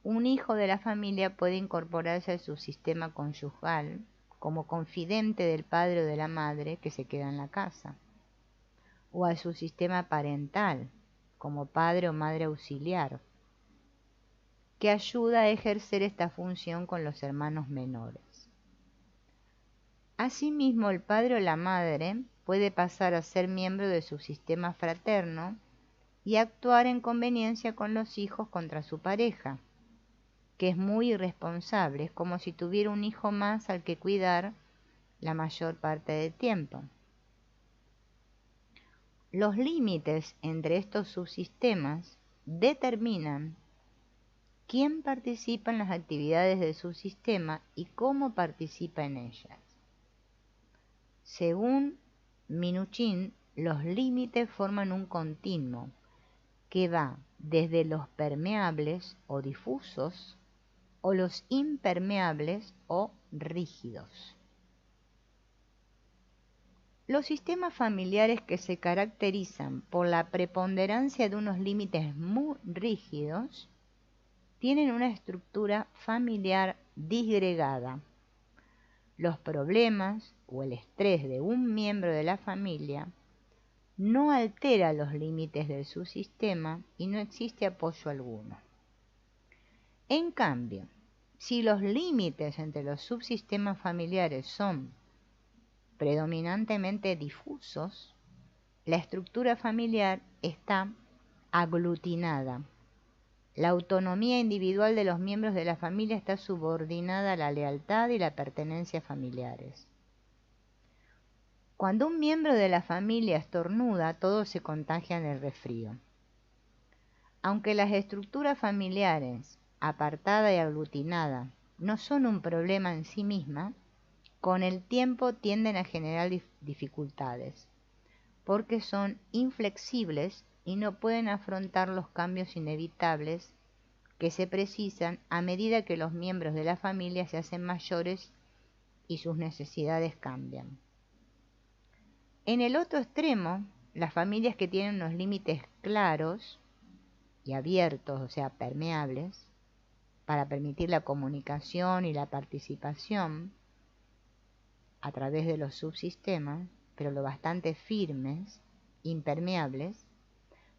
un hijo de la familia puede incorporarse al subsistema conyugal como confidente del padre o de la madre que se queda en la casa, o al subsistema parental como padre o madre auxiliar, que ayuda a ejercer esta función con los hermanos menores. Asimismo, el padre o la madre puede pasar a ser miembro de su sistema fraterno y actuar en conveniencia con los hijos contra su pareja, que es muy irresponsable, es como si tuviera un hijo más al que cuidar la mayor parte del tiempo. Los límites entre estos subsistemas determinan quién participa en las actividades del subsistema y cómo participa en ellas. Según Minuchin, los límites forman un continuo que va desde los permeables o difusos o los impermeables o rígidos. Los sistemas familiares que se caracterizan por la preponderancia de unos límites muy rígidos tienen una estructura familiar disgregada. Los problemas o el estrés de un miembro de la familia no altera los límites del subsistema y no existe apoyo alguno. En cambio, si los límites entre los subsistemas familiares son predominantemente difusos, la estructura familiar está aglutinada. La autonomía individual de los miembros de la familia está subordinada a la lealtad y la pertenencia familiares. Cuando un miembro de la familia estornuda, todos se contagian el resfrío. Aunque las estructuras familiares, apartada y aglutinada, no son un problema en sí misma, con el tiempo tienden a generar dificultades, porque son inflexibles y no pueden afrontar los cambios inevitables que se precisan a medida que los miembros de la familia se hacen mayores y sus necesidades cambian. En el otro extremo, las familias que tienen unos límites claros y abiertos, o sea, permeables, para permitir la comunicación y la participación a través de los subsistemas, pero lo bastante firmes, impermeables,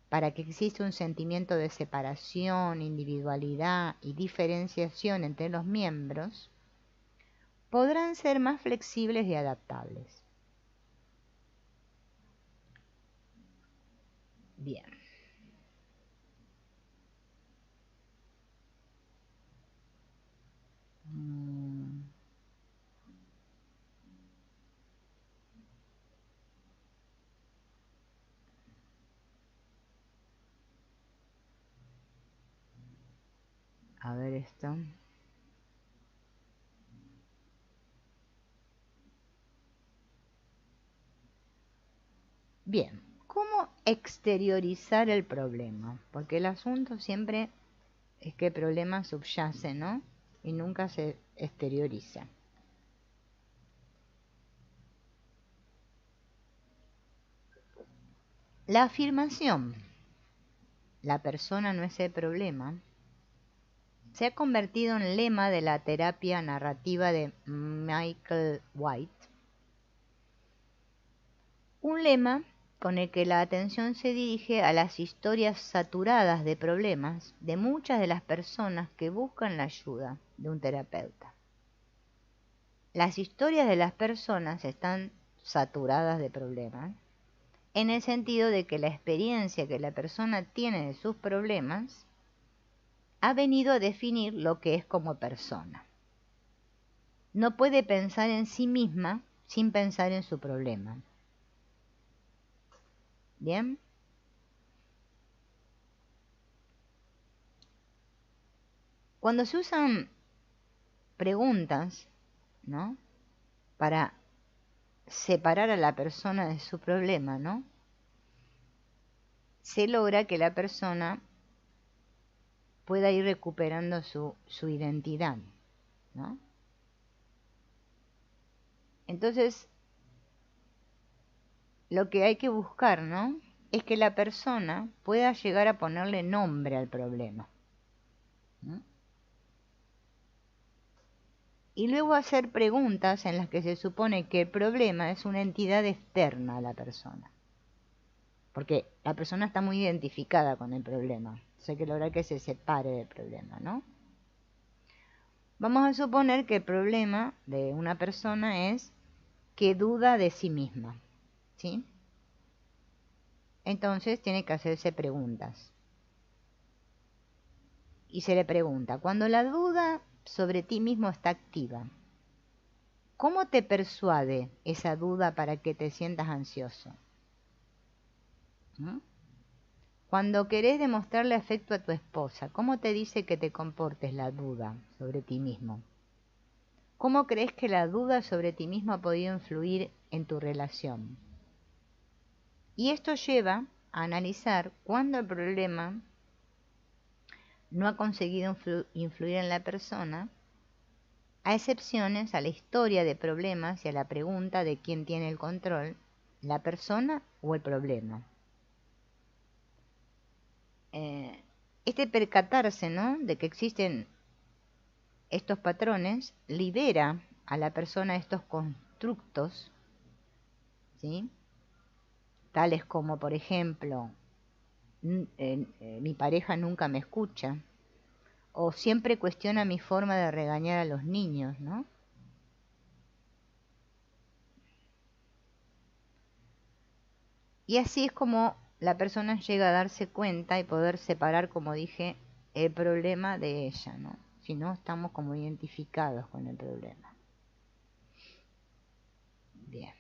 para que exista un sentimiento de separación, individualidad y diferenciación entre los miembros, podrán ser más flexibles y adaptables. Bien. A ver esto. Bien, ¿cómo exteriorizar el problema? Porque el asunto siempre es que el problema subyace, ¿no? Y nunca se exterioriza. La afirmación, la persona no es el problema, se ha convertido en lema de la terapia narrativa de Michael White. Un lema con el que la atención se dirige a las historias saturadas de problemas de muchas de las personas que buscan la ayuda de un terapeuta. Las historias de las personas están saturadas de problemas, en el sentido de que la experiencia que la persona tiene de sus problemas ha venido a definir lo que es como persona. No puede pensar en sí misma sin pensar en su problema. ¿Bien? Cuando se usan preguntas, ¿no?, para separar a la persona de su problema, ¿no?, se logra que la persona pueda ir recuperando su identidad, ¿no? Entonces, lo que hay que buscar, ¿no?, es que la persona pueda llegar a ponerle nombre al problema, ¿no?, y luego hacer preguntas en las que se supone que el problema es una entidad externa a la persona, porque la persona está muy identificada con el problema, entonces hay que lograr que se separe del problema, ¿no? Vamos a suponer que el problema de una persona es que duda de sí misma, ¿sí? Entonces tiene que hacerse preguntas. Y se le pregunta, cuando la duda sobre ti mismo está activa, ¿cómo te persuade esa duda para que te sientas ansioso? ¿Mm? Cuando querés demostrarle afecto a tu esposa, ¿cómo te dice que te comportes la duda sobre ti mismo? ¿Cómo crees que la duda sobre ti mismo ha podido influir en tu relación? Y esto lleva a analizar cuándo el problema no ha conseguido influir en la persona, a excepciones a la historia de problemas y a la pregunta de quién tiene el control, la persona o el problema. Este percatarse, ¿no?, de que existen estos patrones libera a la persona de estos constructos, ¿sí?, tales como, por ejemplo, mi pareja nunca me escucha, o siempre cuestiona mi forma de regañar a los niños, ¿no? Y así es como la persona llega a darse cuenta y poder separar, como dije, el problema de ella, ¿no? Si no, estamos como identificados con el problema. Bien.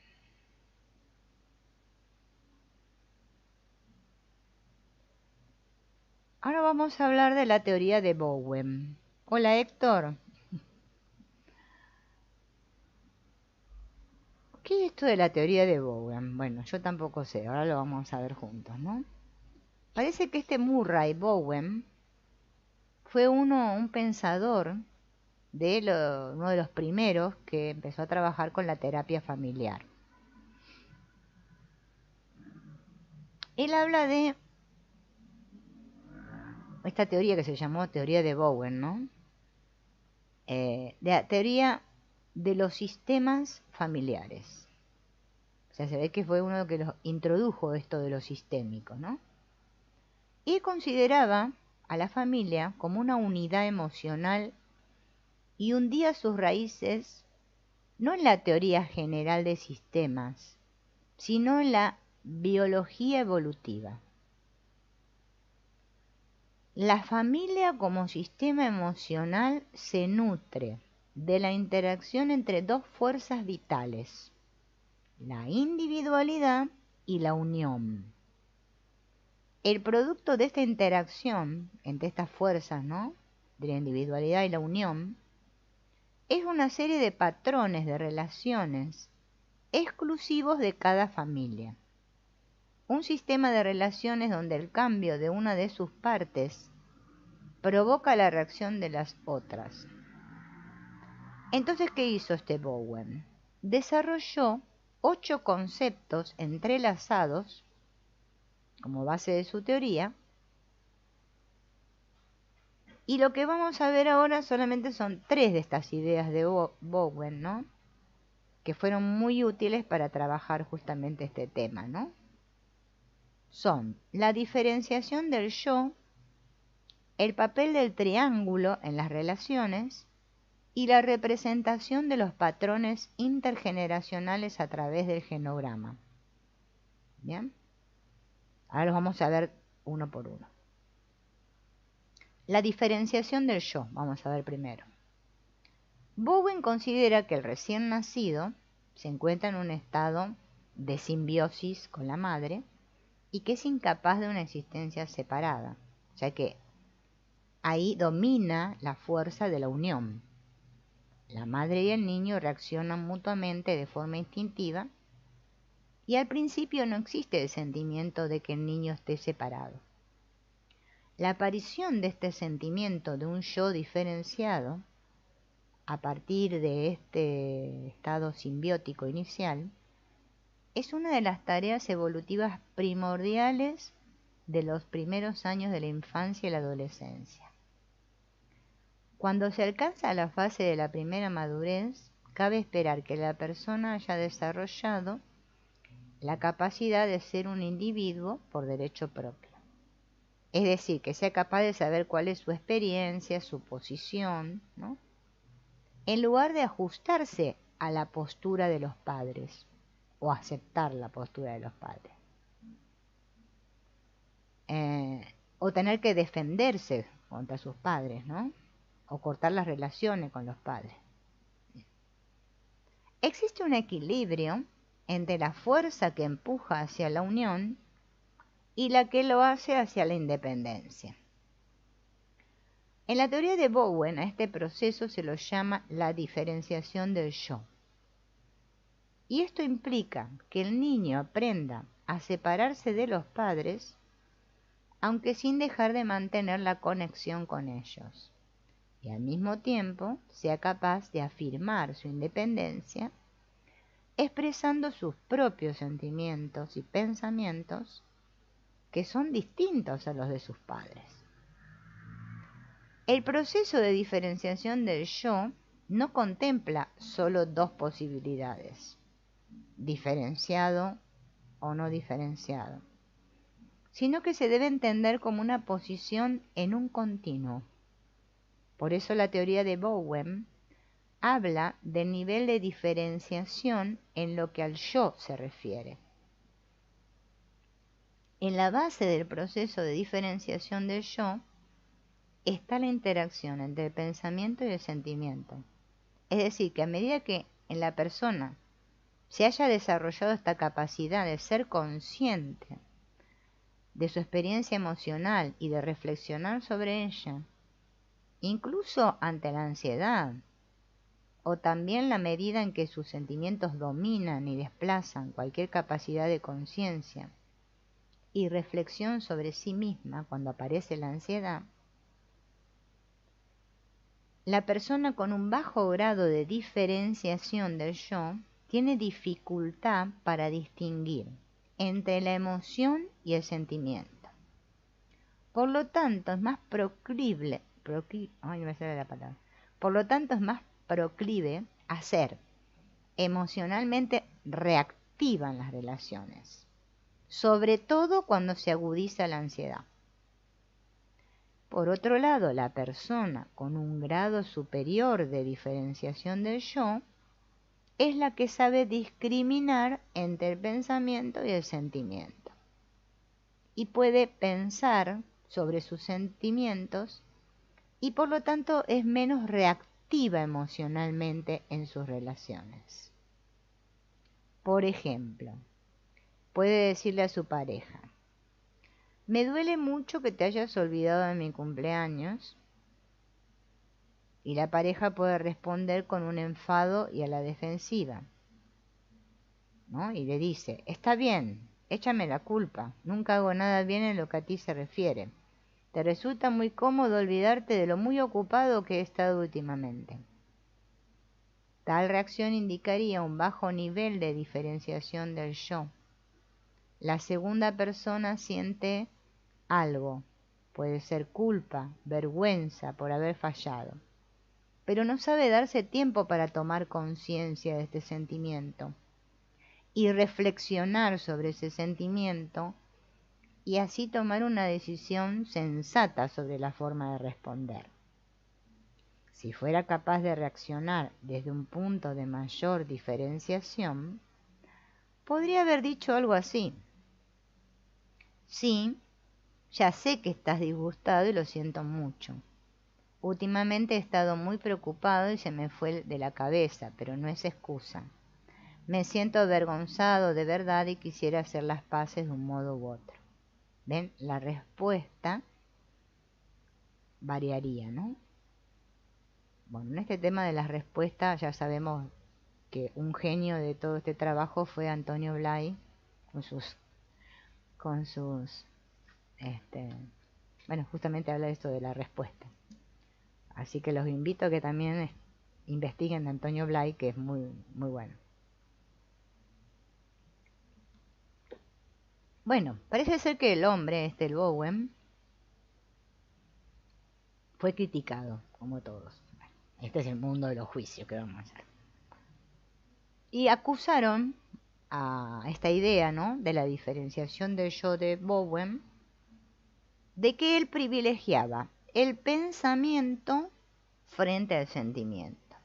Ahora vamos a hablar de la teoría de Bowen. Hola, Héctor. ¿Qué es esto de la teoría de Bowen? Bueno, yo tampoco sé, ahora lo vamos a ver juntos, ¿no? Parece que este Murray Bowen fue un pensador uno de los primeros que empezó a trabajar con la terapia familiar. Él habla de esta teoría que se llamó teoría de Bowen, ¿no? De la teoría de los sistemas familiares. O sea, se ve que fue uno que los introdujo esto de lo sistémico, ¿no? Y consideraba a la familia como una unidad emocional y hundía sus raíces no en la teoría general de sistemas, sino en la biología evolutiva. La familia como sistema emocional se nutre de la interacción entre dos fuerzas vitales, la individualidad y la unión. El producto de esta interacción entre estas fuerzas, ¿no?, de la individualidad y la unión, es una serie de patrones de relaciones exclusivos de cada familia. Un sistema de relaciones donde el cambio de una de sus partes provoca la reacción de las otras. Entonces, ¿qué hizo este Bowen? Desarrolló 8 conceptos entrelazados como base de su teoría, y lo que vamos a ver ahora solamente son 3 de estas ideas de Bowen, ¿no?, que fueron muy útiles para trabajar justamente este tema, ¿no? Son la diferenciación del yo, el papel del triángulo en las relaciones y la representación de los patrones intergeneracionales a través del genograma. ¿Bien? Ahora los vamos a ver uno por uno. La diferenciación del yo, vamos a ver primero. Bowen considera que el recién nacido se encuentra en un estado de simbiosis con la madre y que es incapaz de una existencia separada, ya que ahí domina la fuerza de la unión. La madre y el niño reaccionan mutuamente de forma instintiva y al principio no existe el sentimiento de que el niño esté separado. La aparición de este sentimiento de un yo diferenciado a partir de este estado simbiótico inicial es una de las tareas evolutivas primordiales de los primeros años de la infancia y la adolescencia. Cuando se alcanza la fase de la primera madurez, cabe esperar que la persona haya desarrollado la capacidad de ser un individuo por derecho propio. Es decir, que sea capaz de saber cuál es su experiencia, su posición, ¿no?, en lugar de ajustarse a la postura de los padres o aceptar la postura de los padres. O tener que defenderse contra sus padres, ¿no?, o cortar las relaciones con los padres. Existe un equilibrio entre la fuerza que empuja hacia la unión y la que lo hace hacia la independencia. En la teoría de Bowen a este proceso se lo llama la diferenciación del yo. Y esto implica que el niño aprenda a separarse de los padres, aunque sin dejar de mantener la conexión con ellos, y al mismo tiempo sea capaz de afirmar su independencia, expresando sus propios sentimientos y pensamientos que son distintos a los de sus padres. El proceso de diferenciación del yo no contempla solo 2 posibilidades, diferenciado o no diferenciado, sino que se debe entender como una posición en un continuo. Por eso la teoría de Bowen habla del nivel de diferenciación en lo que al yo se refiere. En la base del proceso de diferenciación del yo está la interacción entre el pensamiento y el sentimiento. Es decir, que a medida que en la persona se haya desarrollado esta capacidad de ser consciente de su experiencia emocional y de reflexionar sobre ella, incluso ante la ansiedad, o también la medida en que sus sentimientos dominan y desplazan cualquier capacidad de conciencia y reflexión sobre sí misma cuando aparece la ansiedad, la persona con un bajo grado de diferenciación del yo tiene dificultad para distinguir entre la emoción y el sentimiento. Por lo tanto, es más proclive a ser emocionalmente reactiva en las relaciones, sobre todo cuando se agudiza la ansiedad. Por otro lado, la persona con un grado superior de diferenciación del yo es la que sabe discriminar entre el pensamiento y el sentimiento, y puede pensar sobre sus sentimientos y por lo tanto es menos reactiva emocionalmente en sus relaciones. Por ejemplo, puede decirle a su pareja: me duele mucho que te hayas olvidado de mi cumpleaños, y la pareja puede responder con un enfado y a la defensiva, ¿no? Y le dice: está bien, échame la culpa, nunca hago nada bien en lo que a ti se refiere. Te resulta muy cómodo olvidarte de lo muy ocupado que he estado últimamente. Tal reacción indicaría un bajo nivel de diferenciación del yo. La segunda persona siente algo, puede ser culpa, vergüenza por haber fallado, pero no sabe darse tiempo para tomar conciencia de este sentimiento y reflexionar sobre ese sentimiento y así tomar una decisión sensata sobre la forma de responder. Si fuera capaz de reaccionar desde un punto de mayor diferenciación, podría haber dicho algo así: sí, ya sé que estás disgustado y lo siento mucho. Últimamente he estado muy preocupado y se me fue de la cabeza, pero no es excusa. Me siento avergonzado de verdad y quisiera hacer las paces de un modo u otro. ¿Ven? La respuesta variaría, ¿no? Bueno, en este tema de las respuestas ya sabemos que un genio de todo este trabajo fue Antonio Blay con sus bueno, justamente habla de esto de la respuesta. Así que los invito a que también investiguen de Antonio Blay, que es muy, muy bueno. Bueno, parece ser que el hombre, el Bowen, fue criticado, como todos. Bueno, este es el mundo de los juicios que vamos a hacer. Y acusaron a esta idea, ¿no?, de la diferenciación del yo de Bowen, de que él privilegiaba el pensamiento frente al sentimiento.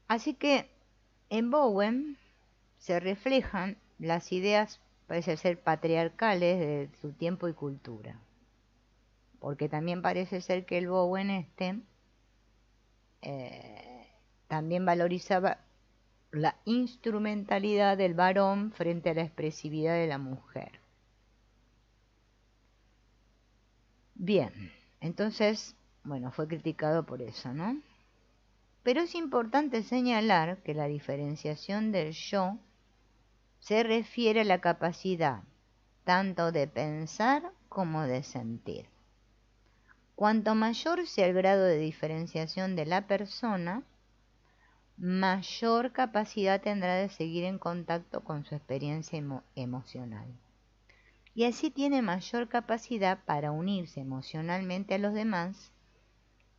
Así que en Bowen se reflejan las ideas, parece ser, patriarcales de su tiempo y cultura. Porque también parece ser que el Bowen también valorizaba la instrumentalidad del varón frente a la expresividad de la mujer. Bien, entonces, bueno, fue criticado por eso, ¿no? Pero es importante señalar que la diferenciación del yo se refiere a la capacidad tanto de pensar como de sentir. Cuanto mayor sea el grado de diferenciación de la persona, mayor capacidad tendrá de seguir en contacto con su experiencia emocional. Y así tiene mayor capacidad para unirse emocionalmente a los demás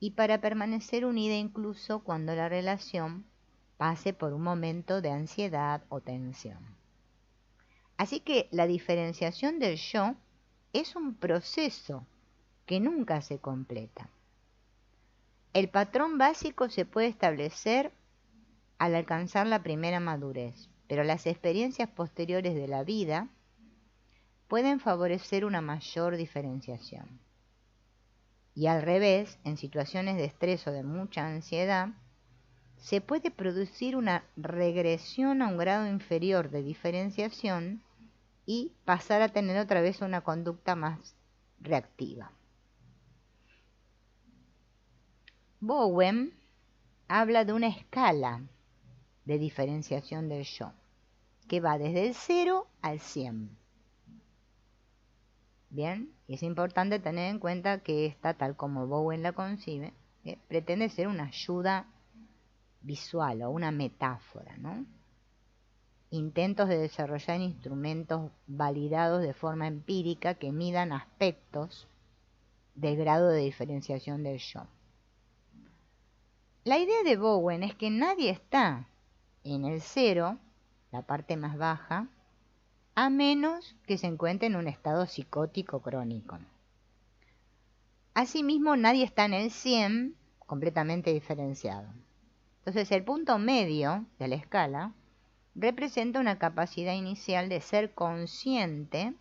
y para permanecer unida incluso cuando la relación pase por un momento de ansiedad o tensión. Así que la diferenciación del yo es un proceso que nunca se completa. El patrón básico se puede establecer al alcanzar la primera madurez, pero las experiencias posteriores de la vida pueden favorecer una mayor diferenciación. Y al revés, en situaciones de estrés o de mucha ansiedad, se puede producir una regresión a un grado inferior de diferenciación y pasar a tener otra vez una conducta más reactiva. Bowen habla de una escala de diferenciación del yo, que va desde el 0 al 100. Bien, y es importante tener en cuenta que esta, tal como Bowen la concibe, pretende ser una ayuda visual o una metáfora, ¿no? Intentos de desarrollar instrumentos validados de forma empírica que midan aspectos del grado de diferenciación del yo. La idea de Bowen es que nadie está en el 0, la parte más baja, a menos que se encuentre en un estado psicótico crónico. Asimismo, nadie está en el 100 completamente diferenciado. Entonces, el punto medio de la escala representa una capacidad inicial de ser consciente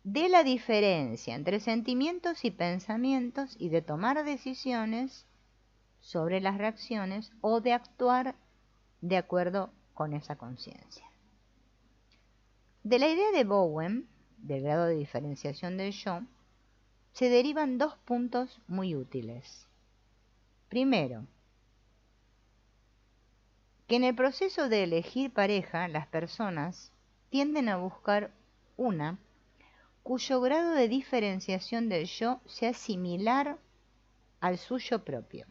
de la diferencia entre sentimientos y pensamientos y de tomar decisiones sobre las reacciones o de actuar de acuerdo con esa conciencia. De la idea de Bowen, del grado de diferenciación del yo, se derivan dos puntos muy útiles. Primero, que en el proceso de elegir pareja, las personas tienden a buscar una cuyo grado de diferenciación del yo sea similar al suyo propio.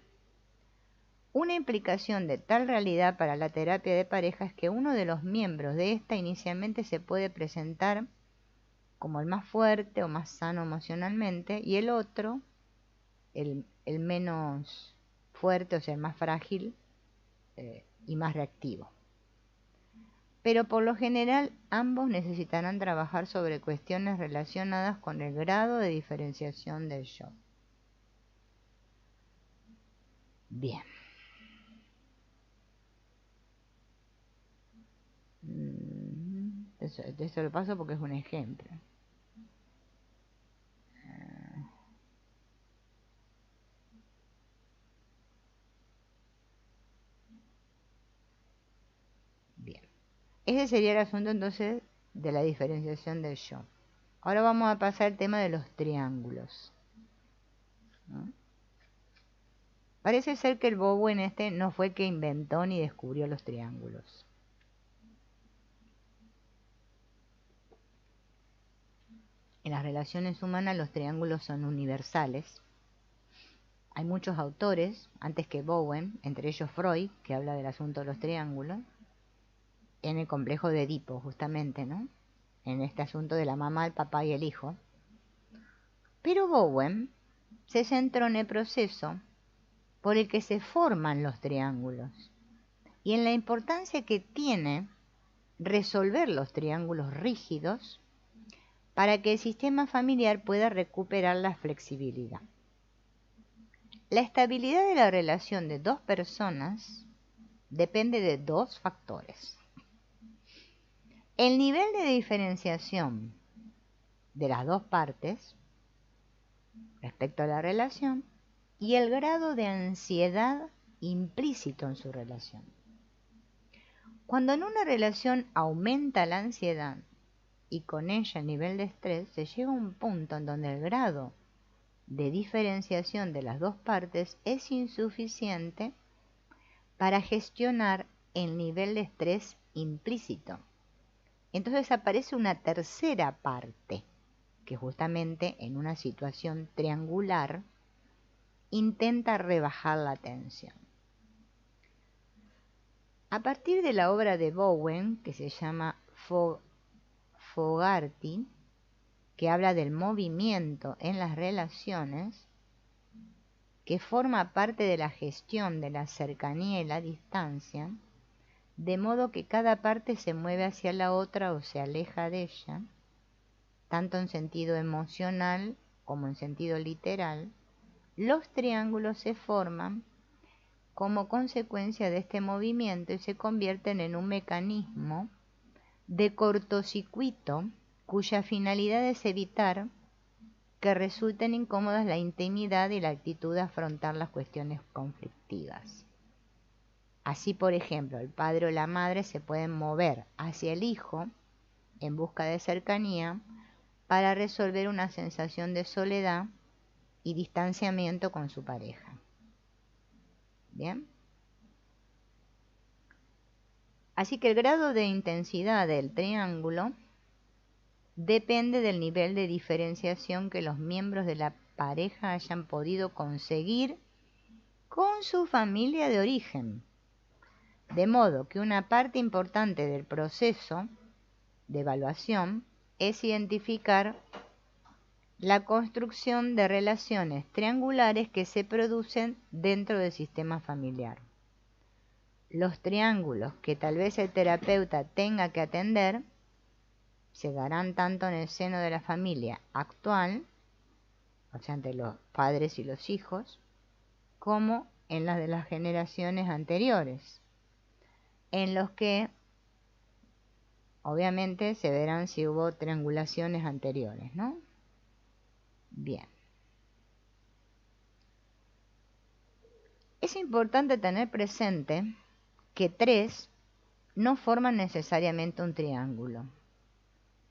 Una implicación de tal realidad para la terapia de pareja es que uno de los miembros de esta inicialmente se puede presentar como el más fuerte o más sano emocionalmente, y el otro, el menos fuerte, o sea, el más frágil y más reactivo. Pero por lo general ambos necesitarán trabajar sobre cuestiones relacionadas con el grado de diferenciación del yo. Bien. Eso lo paso porque es un ejemplo. Bien. Ese sería el asunto entonces de la diferenciación del yo. Ahora vamos a pasar al tema de los triángulos, ¿no? Parece ser que el Bowen no fue el que inventó ni descubrió los triángulos. En las relaciones humanas los triángulos son universales. Hay muchos autores, antes que Bowen, entre ellos Freud, que habla del asunto de los triángulos, en el complejo de Edipo, justamente, ¿no? En este asunto de la mamá, el papá y el hijo. Pero Bowen se centró en el proceso por el que se forman los triángulos y en la importancia que tiene resolver los triángulos rígidos para que el sistema familiar pueda recuperar la flexibilidad. La estabilidad de la relación de dos personas depende de dos factores: el nivel de diferenciación de las dos partes respecto a la relación y el grado de ansiedad implícito en su relación. Cuando en una relación aumenta la ansiedad y con ella el nivel de estrés, se llega a un punto en donde el grado de diferenciación de las dos partes es insuficiente para gestionar el nivel de estrés implícito. Entonces aparece una tercera parte que justamente en una situación triangular intenta rebajar la tensión. A partir de la obra de Bowen, que se llama Fogarty, que habla del movimiento en las relaciones, que forma parte de la gestión de la cercanía y la distancia, de modo que cada parte se mueve hacia la otra o se aleja de ella, tanto en sentido emocional como en sentido literal, los triángulos se forman como consecuencia de este movimiento y se convierten en un mecanismo de cortocircuito cuya finalidad es evitar que resulten incómodas la intimidad y la actitud de afrontar las cuestiones conflictivas. Así, por ejemplo, el padre o la madre se pueden mover hacia el hijo en busca de cercanía para resolver una sensación de soledad y distanciamiento con su pareja. ¿Bien? Así que el grado de intensidad del triángulo depende del nivel de diferenciación que los miembros de la pareja hayan podido conseguir con su familia de origen. De modo que una parte importante del proceso de evaluación es identificar la construcción de relaciones triangulares que se producen dentro del sistema familiar. Los triángulos que tal vez el terapeuta tenga que atender se darán tanto en el seno de la familia actual, o sea, entre los padres y los hijos, como en las de las generaciones anteriores, en los que obviamente se verán si hubo triangulaciones anteriores, ¿no? Bien. Es importante tener presente que 3 no forman necesariamente un triángulo.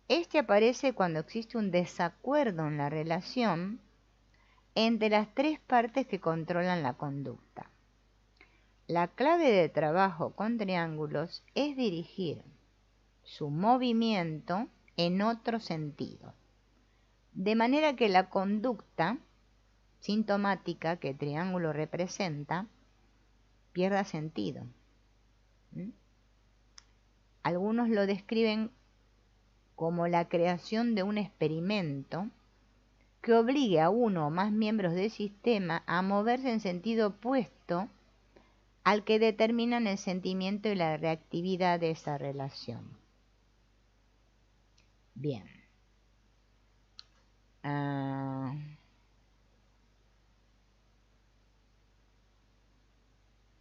Este aparece cuando existe un desacuerdo en la relación entre las 3 partes que controlan la conducta. La clave de trabajo con triángulos es dirigir su movimiento en otro sentido, de manera que la conducta sintomática que el triángulo representa pierda sentido. Algunos lo describen como la creación de un experimento que obligue a uno o más miembros del sistema a moverse en sentido opuesto al que determinan el sentimiento y la reactividad de esa relación. Bien.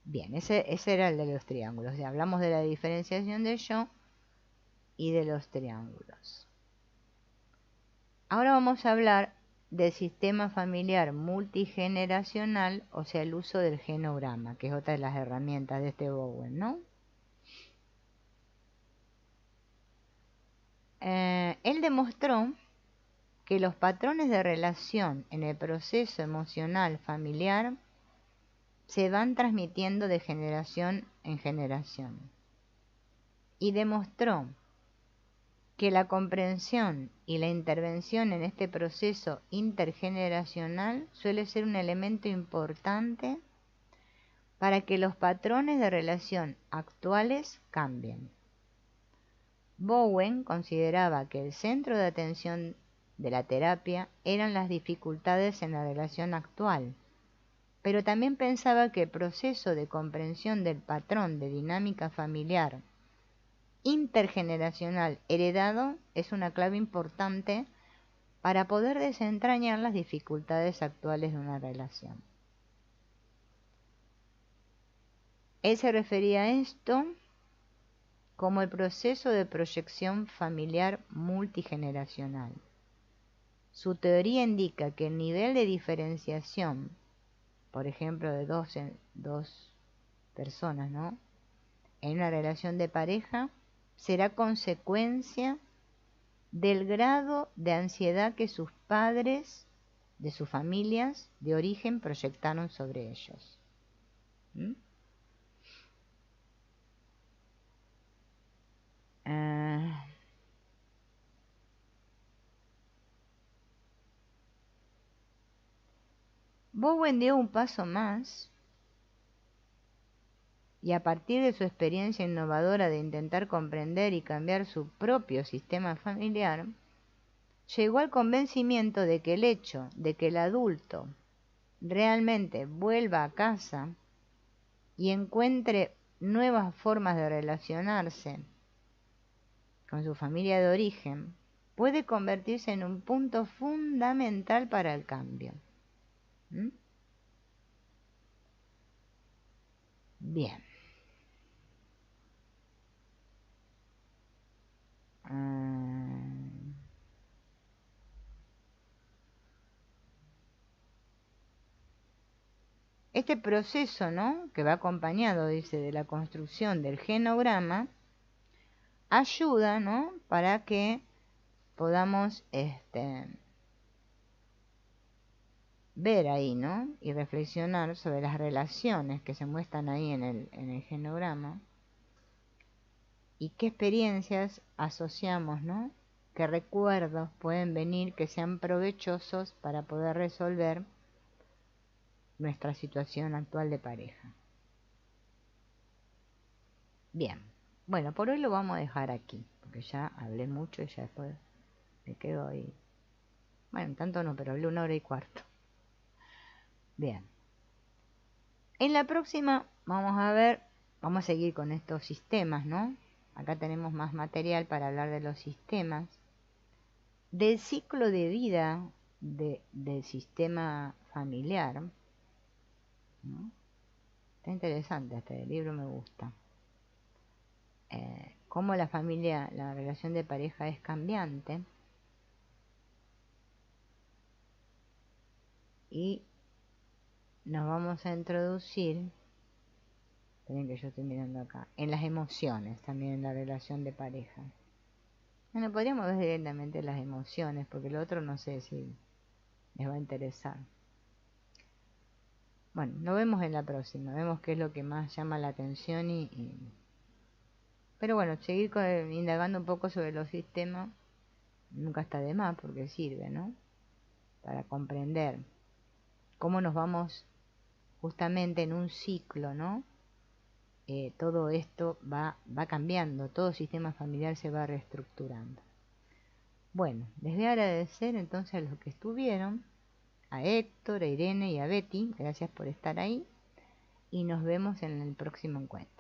Bien, ese era el de los triángulos. Ya hablamos de la diferenciación del yo y de los triángulos. Ahora vamos a hablar del sistema familiar multigeneracional, o sea, el uso del genograma, que es otra de las herramientas de este Bowen, ¿no? Él demostró que los patrones de relación en el proceso emocional familiar se van transmitiendo de generación en generación. Y demostró que la comprensión y la intervención en este proceso intergeneracional suele ser un elemento importante para que los patrones de relación actuales cambien. Bowen consideraba que el centro de atención de la terapia eran las dificultades en la relación actual, pero también pensaba que el proceso de comprensión del patrón de dinámica familiar intergeneracional heredado es una clave importante para poder desentrañar las dificultades actuales de una relación. Él se refería a esto como el proceso de proyección familiar multigeneracional. Su teoría indica que el nivel de diferenciación, por ejemplo, de dos personas, ¿no?, en una relación de pareja, será consecuencia del grado de ansiedad que sus padres de sus familias de origen proyectaron sobre ellos. Bowen dio un paso más y a partir de su experiencia innovadora de intentar comprender y cambiar su propio sistema familiar, llegó al convencimiento de que el hecho de que el adulto realmente vuelva a casa y encuentre nuevas formas de relacionarse con su familia de origen, puede convertirse en un punto fundamental para el cambio. ¿Mm? Bien. Este proceso, ¿no?, que va acompañado, dice, de la construcción del genograma, ayuda, ¿no?, para que podamos ver ahí, ¿no?, y reflexionar sobre las relaciones que se muestran ahí en el genograma y qué experiencias asociamos, ¿no?, qué recuerdos pueden venir que sean provechosos para poder resolver nuestra situación actual de pareja. Bien, bueno, por hoy lo vamos a dejar aquí, porque ya hablé mucho y ya después me quedo ahí. Bueno, tanto no, pero hablé 1 hora y cuarto. Bien. En la próxima vamos a seguir con estos sistemas, ¿no? Acá tenemos más material para hablar de los sistemas, del ciclo de vida del sistema familiar, ¿no? Está interesante este libro, me gusta. Cómo la familia, la relación de pareja es cambiante. Y nos vamos a introducir, esperen que yo estoy mirando acá, en las emociones, también en la relación de pareja. Bueno, podríamos ver directamente las emociones, porque lo otro no sé si les va a interesar. Bueno, lo vemos en la próxima, vemos qué es lo que más llama la atención pero bueno, seguir indagando un poco sobre los sistemas nunca está de más, porque sirve, ¿no?, para comprender cómo nos vamos justamente en un ciclo, ¿no? Todo esto va cambiando, todo sistema familiar se va reestructurando. Bueno, les voy a agradecer entonces a los que estuvieron, a Héctor, a Irene y a Betty, gracias por estar ahí, y nos vemos en el próximo encuentro.